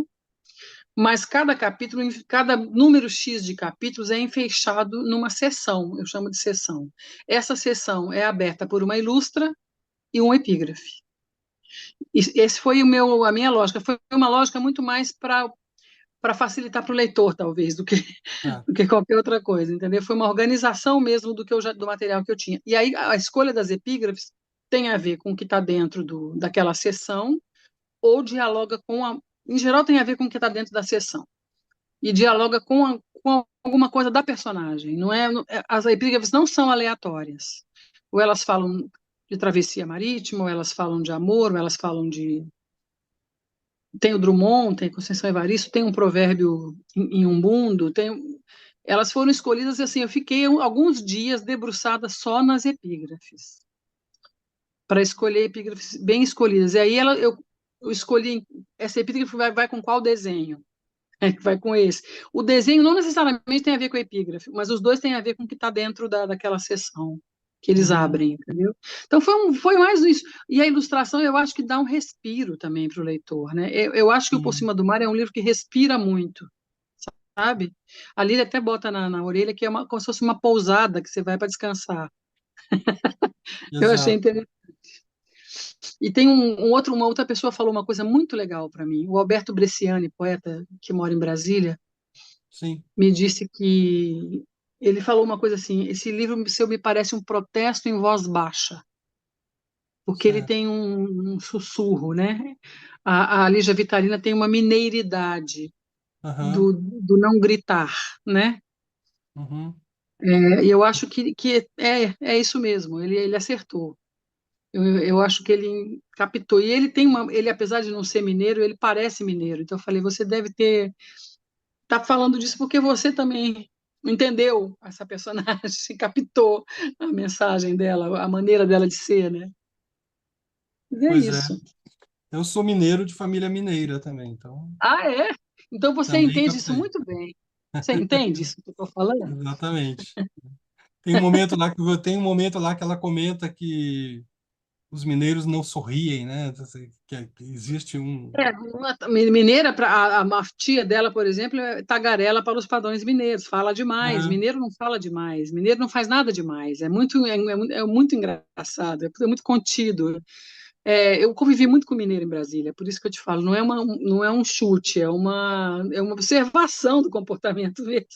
Mas cada capítulo, cada número X de capítulos é enfeixado numa seção, eu chamo de seção. Essa seção é aberta por uma ilustra e um epígrafe. Esse foi a minha lógica, foi uma lógica muito mais para facilitar para o leitor, talvez, É. do que qualquer outra coisa, entendeu? Foi uma organização mesmo do material que eu tinha. E aí a escolha das epígrafes tem a ver com o que está dentro daquela seção, ou dialoga em geral tem a ver com o que está dentro da seção, e dialoga com alguma coisa da personagem. As epígrafes não são aleatórias. Ou elas falam de travessia marítima, ou elas falam de amor, ou elas falam de... Tem o Drummond, tem Conceição Evaristo, tem um provérbio em Umbundo, elas foram escolhidas assim, eu fiquei alguns dias debruçada só nas epígrafes, para escolher epígrafes bem escolhidas. E aí eu escolhi, essa epígrafe vai com qual desenho? Vai com esse. O desenho não necessariamente tem a ver com a epígrafe, mas os dois têm a ver com o que está dentro daquela seção que eles Uhum, abrem, entendeu? Então foi mais isso. E a ilustração eu acho que dá um respiro também para o leitor, né? Eu acho que o Por sim, Cima do Mar é um livro que respira muito, sabe? Ali ele até bota na orelha que é como se fosse uma pousada que você vai para descansar. Eu achei exato. interessante. E tem uma outra pessoa falou uma coisa muito legal para mim. O Alberto Bresciani, poeta que mora em Brasília, Sim, me disse que ele falou uma coisa assim: esse livro seu me parece um protesto em voz baixa, porque ele certo. tem um sussurro, né? A Lígia Vitalina tem uma mineiridade Aham, do não gritar, né? uhum. E eu acho que é isso mesmo, ele acertou. Eu acho que ele captou. E ele, apesar de não ser mineiro, ele parece mineiro. Então eu falei, você deve tá falando disso porque você também entendeu essa personagem, captou a mensagem dela, a maneira dela de ser, né? Mas é Pois é. isso. Eu sou mineiro de família mineira também, então Ah, é? Então você também entende isso captei. muito bem. Você entende isso que eu estou falando? Exatamente. Tem um momento lá que ela comenta que os mineiros não sorriem, né? Que existe um. Uma mineira, a tia dela, por exemplo, é tagarela para os padrões mineiros, fala demais. Aham, Mineiro não fala demais, mineiro não faz nada demais. É muito engraçado, é muito contido. Eu convivi muito com mineiro em Brasília, por isso que eu te falo, não é um chute, é uma observação do comportamento mesmo.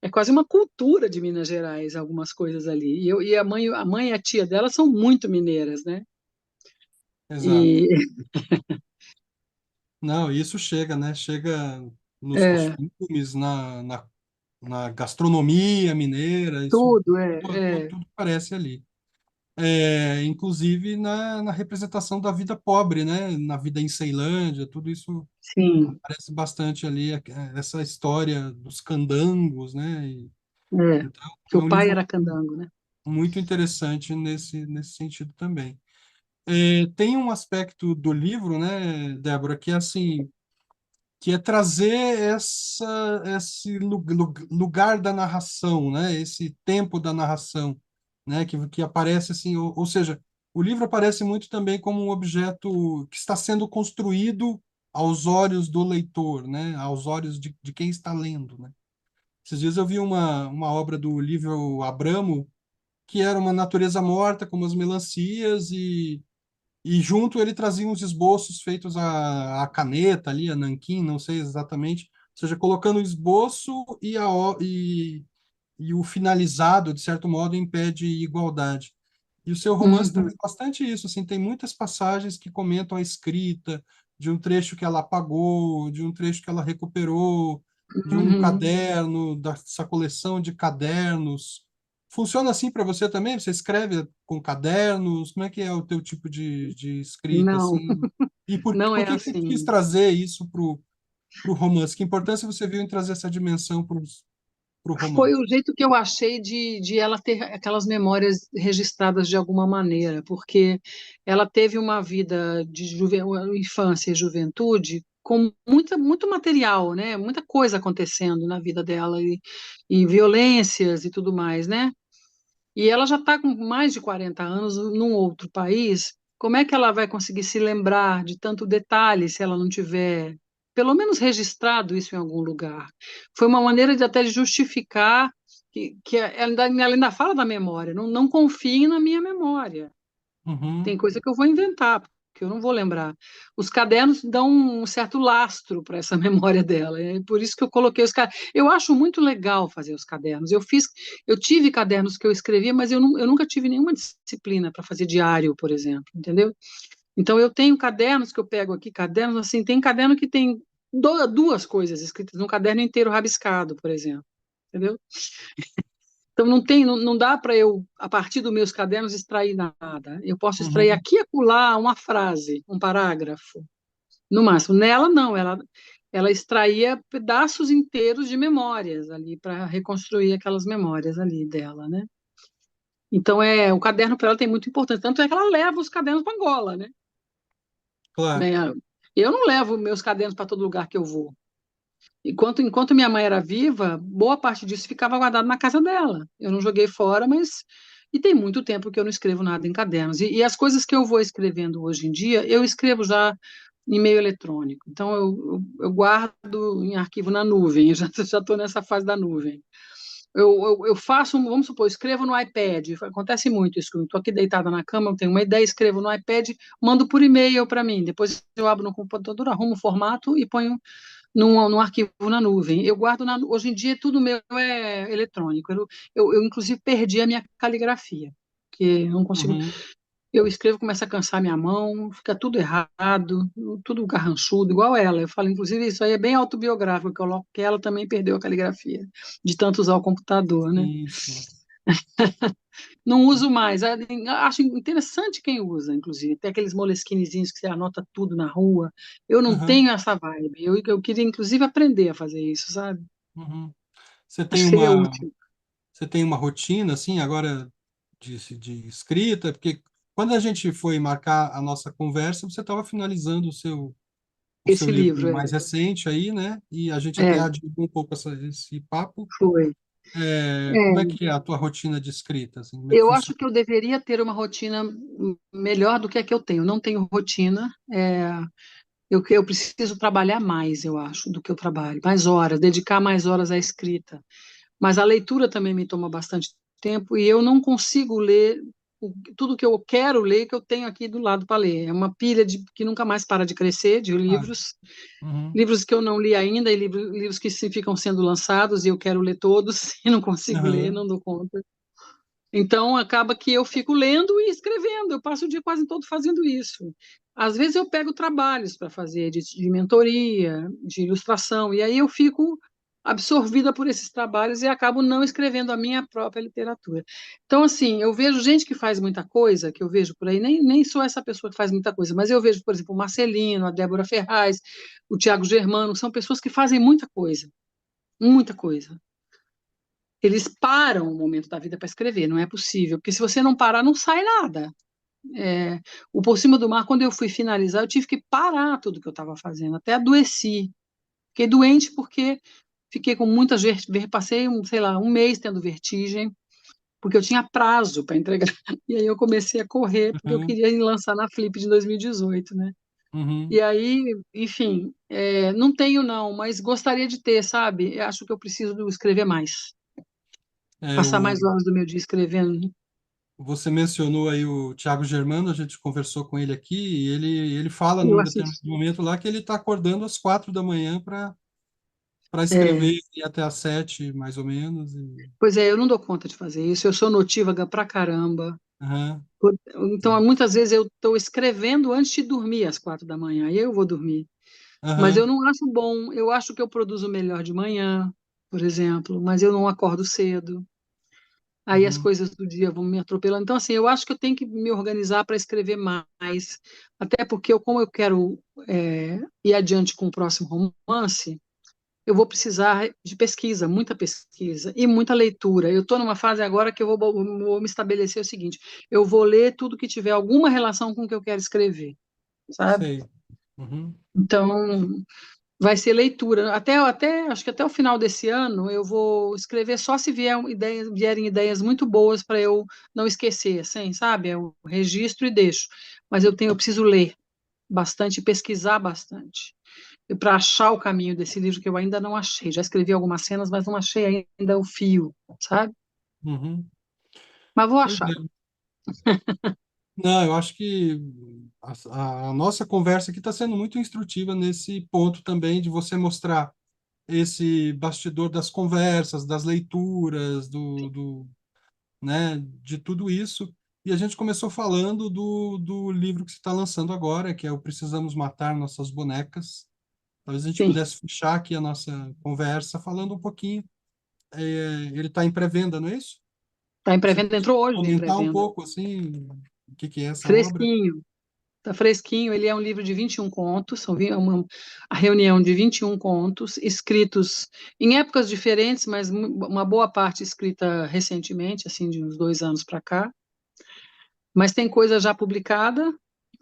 É quase uma cultura de Minas Gerais, algumas coisas ali. E a mãe e a tia dela são muito mineiras, né? exato. E Não, isso chega, né? Chega nos é, costumes, na gastronomia mineira, isso tudo, tudo aparece ali. Inclusive na representação da vida pobre, né? Na vida em Ceilândia, tudo isso sim, aparece bastante ali, essa história dos candangos, né? é, Então, que é o um pai livro era candango, né? muito interessante nesse sentido também. Tem um aspecto do livro, né, Débora, que é assim, que é trazer esse lugar da narração, né, esse tempo da narração, né, que aparece assim, ou seja, o livro aparece muito também como um objeto que está sendo construído aos olhos do leitor, né, aos olhos de quem está lendo, né. Esses dias eu vi uma obra do Livro Abramo, que era uma natureza morta, como as melancias, e junto ele trazia uns esboços feitos à caneta ali, a nanquim, não sei exatamente, ou seja, colocando o esboço e o finalizado, de certo modo, em pé de igualdade. E o seu romance Uhum, traz bastante isso, assim, tem muitas passagens que comentam a escrita, de um trecho que ela apagou, de um trecho que ela recuperou, de um uhum. caderno, dessa coleção de cadernos. Funciona assim para você também? Você escreve com cadernos? Como é que é o teu tipo de escrita, Não, assim? E não por é que que você quis assim. trazer isso pro romance? Que importância você viu em trazer essa dimensão pro Foi romance? o jeito que eu achei de ela ter aquelas memórias registradas de alguma maneira, porque ela teve uma vida de infância e juventude com muito material, né? Muita coisa acontecendo na vida dela e violências e tudo mais, né? E ela já está com mais de 40 anos num outro país como é que ela vai conseguir se lembrar de tanto detalhe se ela não tiver, pelo menos registrado isso em algum lugar? Foi uma maneira de até de justificar que ela ainda fala da memória, não confiem na minha memória. Uhum, Tem coisa que eu vou inventar, porque eu não vou lembrar. Os cadernos dão um certo lastro para essa memória dela. É por isso que eu coloquei os cadernos. Eu acho muito legal fazer os cadernos. Eu tive cadernos que eu escrevia, mas eu nunca tive nenhuma disciplina para fazer diário, por exemplo, entendeu? Então eu tenho cadernos que eu pego aqui, cadernos assim, tem caderno que tem duas coisas escritas num caderno inteiro rabiscado, por exemplo, entendeu? Então não dá para eu, a partir dos meus cadernos, extrair nada. Eu posso extrair uhum, aqui e acolá uma frase, um parágrafo, no máximo. Nela, não, ela extraía pedaços inteiros de memórias ali para reconstruir aquelas memórias ali dela, né? Então, o caderno para ela tem muito importância. Tanto é que ela leva os cadernos para Angola, né? claro. Né? Eu não levo meus cadernos para todo lugar que eu vou. Enquanto minha mãe era viva, boa parte disso ficava guardado na casa dela. Eu não joguei fora, mas. E tem muito tempo que eu não escrevo nada em cadernos. E as coisas que eu vou escrevendo hoje em dia, eu escrevo já em meio eletrônico. Então, eu guardo em arquivo na nuvem. Eu já estou nessa fase da nuvem. Eu faço, vamos supor, eu escrevo no iPad. Acontece muito isso. Estou aqui deitada na cama, eu tenho uma ideia, escrevo no iPad, mando por e-mail para mim. Depois eu abro no computador, arrumo o formato e ponho num arquivo na nuvem. Eu guardo hoje em dia tudo meu é eletrônico. Eu inclusive perdi a minha caligrafia, que eu não consigo. Uhum. Eu escrevo, começa a cansar minha mão, fica tudo errado, tudo garranchudo, igual ela. Eu falo, inclusive, isso aí é bem autobiográfico, que eu coloco que ela também perdeu a caligrafia, de tanto usar o computador, né? Sim, sim. Não uso mais. Acho interessante quem usa, inclusive. Tem aqueles moleskinezinhos que você anota tudo na rua. Eu não Uhum, tenho essa vibe. Eu queria, inclusive, aprender a fazer isso, sabe? uhum. Você Acho tem que seria uma, útil. você tem uma rotina, assim, agora de escrita? Porque quando a gente foi marcar a nossa conversa, você estava finalizando o seu Esse livro livro, mais recente aí, né? E a gente até é, adiou um pouco esse papo. foi. Como é É, que é a tua rotina de escrita, assim? Como é que eu funciona? acho que eu deveria ter uma rotina melhor do que a que eu tenho. Não tenho rotina. Eu preciso trabalhar mais, eu acho, do que eu trabalho. Mais horas, dedicar mais horas à escrita. Mas a leitura também me toma bastante tempo e eu não consigo ler tudo que eu quero ler que eu tenho aqui do lado para ler. É uma pilha que nunca mais para de crescer, de Ah, livros, uhum, livros que eu não li ainda e livros que ficam sendo lançados e eu quero ler todos e não consigo ler, aham, não dou conta. Então acaba que eu fico lendo e escrevendo. Eu passo o dia quase todo fazendo isso. Às vezes eu pego trabalhos para fazer de mentoria, de ilustração, e aí eu fico absorvida por esses trabalhos e acabo não escrevendo a minha própria literatura. Então, assim, eu vejo gente que faz muita coisa, que eu vejo por aí, nem sou essa pessoa que faz muita coisa, mas eu vejo, por exemplo, o Marcelino, a Débora Ferraz, o Tiago Germano, são pessoas que fazem muita coisa, muita coisa. Eles param o momento da vida para escrever, não é possível, porque se você não parar, não sai nada. O Por Cima do Mar, quando eu fui finalizar, eu tive que parar tudo que eu estava fazendo, até adoeci. Fiquei doente porque fiquei com muitas passei, sei lá, um mês tendo vertigem, porque eu tinha prazo para entregar. E aí eu comecei a correr, porque eu uhum, queria lançar na Flip de 2018, né? uhum. E aí, enfim, não tenho não, mas gostaria de ter, sabe? Eu acho que eu preciso escrever mais, É, passar mais horas do meu dia escrevendo. você mencionou aí o Tiago Germano, a gente conversou com ele aqui, e ele fala Eu num determinado assisto. momento lá que ele está acordando às 4 da manhã para É, escrever e até às 7, mais ou menos. pois é, eu não dou conta de fazer isso. Eu sou notívaga pra caramba. Aham, Então, muitas vezes eu estou escrevendo antes de dormir às 4 da manhã, e eu vou dormir. Mas eu aham, não acho bom. Eu acho que eu produzo melhor de manhã, por exemplo, mas eu não acordo cedo. Aí as uhum, coisas do dia vão me atropelando. Então, assim, eu acho que eu tenho que me organizar para escrever mais. Até porque, como eu quero ir adiante com o próximo romance, eu vou precisar de pesquisa, muita pesquisa e muita leitura. Eu estou numa fase agora que eu vou me estabelecer o seguinte: eu vou ler tudo que tiver alguma relação com o que eu quero escrever, sabe? sei. Uhum, Então, vai ser leitura. Acho que até o final desse ano eu vou escrever só se vierem ideias muito boas para eu não esquecer, assim, sabe? Eu registro e deixo. mas eu preciso ler bastante, pesquisar bastante, para achar o caminho desse livro que eu ainda não achei. Já escrevi algumas cenas, mas não achei ainda o fio, sabe? Uhum. Mas vou Pois achar. é. Não, eu acho que a nossa conversa aqui está sendo muito instrutiva nesse ponto também de você mostrar esse bastidor das conversas, das leituras, né, de tudo isso. E a gente começou falando do livro que você está lançando agora, que é o Precisamos Matar Nossas Bonecas. Talvez a gente Sim, pudesse fechar aqui a nossa conversa falando um pouquinho. Ele está em pré-venda, não é isso? está em Você pré-venda, pode entrou hoje em comentar um pré-venda. pouco assim o que que é essa obra? Fresquinho. Tá fresquinho, ele é um livro de 21 contos, a reunião de 21 contos, escritos em épocas diferentes, mas uma boa parte escrita recentemente, assim, de uns 2 anos para cá. Mas tem coisa já publicada,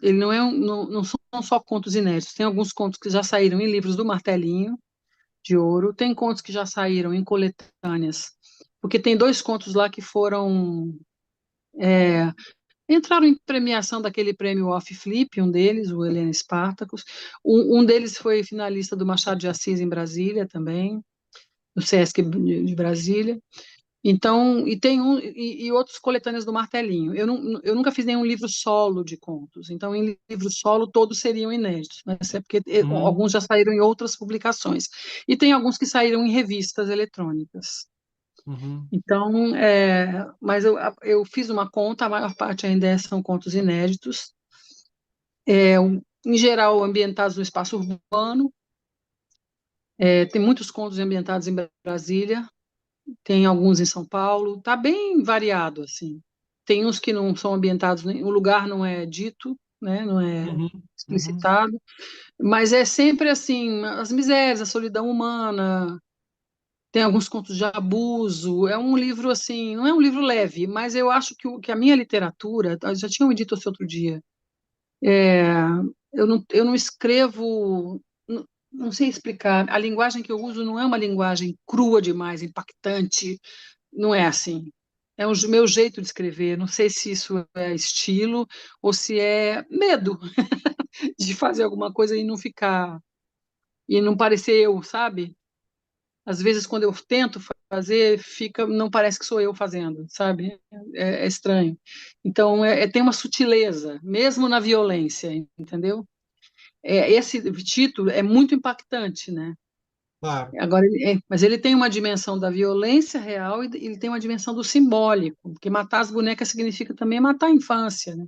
ele não são só contos inéditos, tem alguns contos que já saíram em livros do Martelinho de Ouro, tem contos que já saíram em coletâneas, porque tem 2 contos lá que foram entraram em premiação daquele prêmio Off Flip, um deles, o Helena Spartacus. Um deles foi finalista do Machado de Assis em Brasília também, no Sesc de Brasília. Então, e outros coletâneas do Martelinho. Eu nunca fiz nenhum livro solo de contos, então em livro solo todos seriam inéditos, mas é porque Uhum, alguns já saíram em outras publicações. E tem alguns que saíram em revistas eletrônicas. uhum, Então, mas eu fiz uma conta, a maior parte ainda são contos inéditos, em geral ambientados no espaço urbano. Tem muitos contos ambientados em Brasília, tem alguns em São Paulo, está bem variado assim. Tem uns que não são ambientados, o lugar não é dito, né, não é uhum, uhum, explicitado, mas é sempre assim, as misérias, a solidão humana. Tem alguns contos de abuso. É um livro assim, não é um livro leve, mas eu acho que a minha literatura, já tinham me dito isso outro dia, é, eu não escrevo, não sei explicar. A linguagem que eu uso não é uma linguagem crua demais, impactante, não é assim. É o meu jeito de escrever. Não sei se isso é estilo ou se é medo de fazer alguma coisa e não ficar, e não parecer eu, sabe? Às vezes, quando eu tento fazer, não parece que sou eu fazendo, sabe? É estranho. Então, tem uma sutileza, mesmo na violência, entendeu? Esse título é muito impactante, né? claro. Agora, mas ele tem uma dimensão da violência real e ele tem uma dimensão do simbólico, porque matar as bonecas significa também matar a infância, né?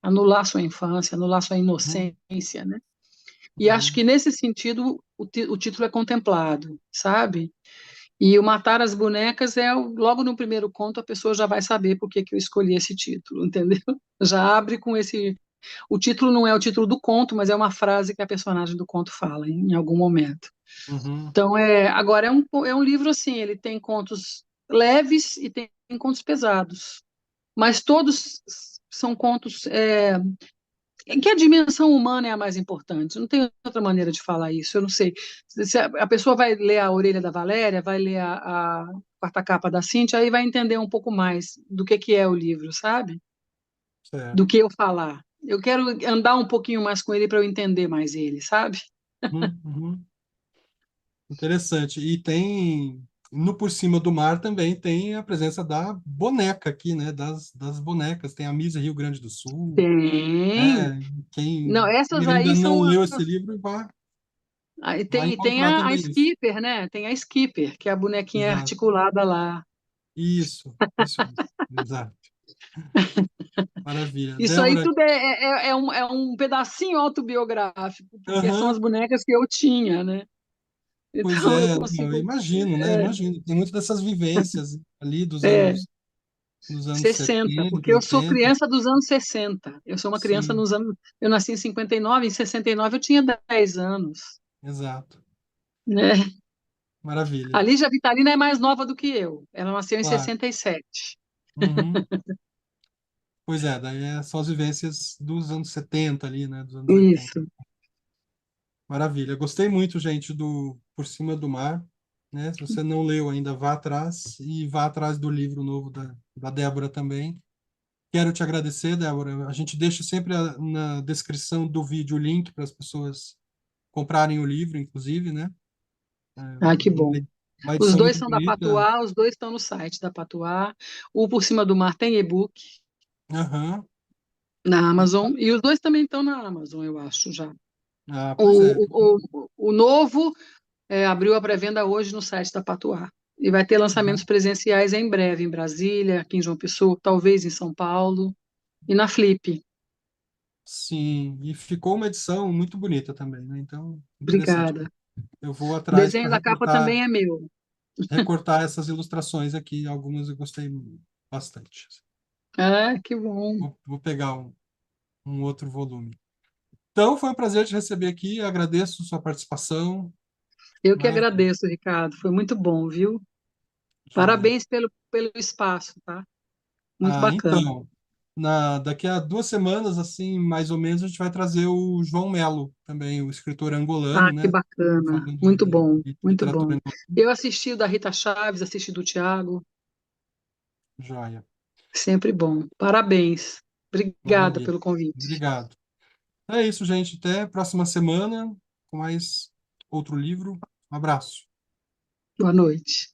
Anular sua infância, anular sua Uhum, inocência, né? E acho uhum, que nesse sentido o título é contemplado, sabe? E o Matar as Bonecas logo no primeiro conto a pessoa já vai saber por que que eu escolhi esse título, entendeu? Já abre com esse. O título não é o título do conto, mas é uma frase que a personagem do conto fala em algum momento. uhum, Então, agora é um livro assim, ele tem contos leves e tem contos pesados, mas todos são contos em que a dimensão humana é a mais importante. Não tem outra maneira de falar isso. Eu não sei. Se a pessoa vai ler A Orelha da Valéria, vai ler a Quarta Capa da Cíntia, aí vai entender um pouco mais do que é o livro, sabe? certo. Do que eu falar. Eu quero andar um pouquinho mais com ele para eu entender mais ele, sabe? Uhum, uhum. Interessante. E tem, no Por Cima do Mar também tem a presença da boneca aqui, né? Das bonecas. Tem a Misa Rio Grande do Sul, Tem. né? Não, Quem essas ainda aí não são. leu esse livro Aí vai tem encontrar a também isso. Skipper, né? Tem a Skipper, que é a bonequinha Exato. articulada lá. Isso mesmo. Exato. Maravilha. Isso aí Débora, tudo é um pedacinho autobiográfico, porque são as aham, bonecas que eu tinha, né? pois Então eu é, não, eu consigo. imagino, né? Imagino. Tem muitas dessas vivências ali É, dos anos 60, 70, porque eu sou 80. criança dos anos 60. Eu sou uma criança Sim, nos anos. Eu nasci em 59, em 69 eu tinha 10 anos. exato. Né? Maravilha. A Lígia Vitalina é mais nova do que eu. Ela nasceu em Claro. 67. Uhum. Pois é, daí são as vivências dos anos 70 ali, né? Dos anos 80. Isso. Maravilha. Gostei muito, gente, do Por Cima do Mar, né? Se você não leu ainda, vá atrás e vá atrás do livro novo da Débora também. Quero te agradecer, Débora. A gente deixa sempre na descrição do vídeo o link para as pessoas comprarem o livro, inclusive, né? Ah, que bom. Uma Os edição dois muito são da bonita. Patuá, os dois estão no site da Patuá. O Por Cima do Mar tem e-book Aham. na Amazon, e os dois também estão na Amazon, eu acho, já. Ah, pois é. O novo abriu a pré-venda hoje no site da Patuá. E vai ter lançamentos Aham. presenciais em breve, em Brasília, aqui em João Pessoa, talvez em São Paulo, e na Flip. Sim, e ficou uma edição muito bonita também, né? Então, interessante. Obrigada. Eu vou O atrás para desenho da capa também é meu. recortar essas ilustrações aqui. Algumas eu gostei bastante. Ah, que bom. Vou pegar um outro volume. Então, foi um prazer te receber aqui. Agradeço sua participação. Eu que Né? agradeço, Ricardo. Foi muito bom, viu? Joia. Parabéns pelo espaço, tá? Muito Ah, bacana. então, daqui a 2 semanas, assim, mais ou menos, a gente vai trazer o João Melo, também, o escritor Ah, angolano, que né? bacana. Falando Muito de bom, muito literatura bom. angolana. Eu assisti o da Rita Chaves, assisti do Tiago. Joia. Sempre bom. Parabéns. Obrigada Maravilha. pelo convite. Obrigado. É isso, gente. Até a próxima semana com mais outro livro. Um abraço. Boa noite.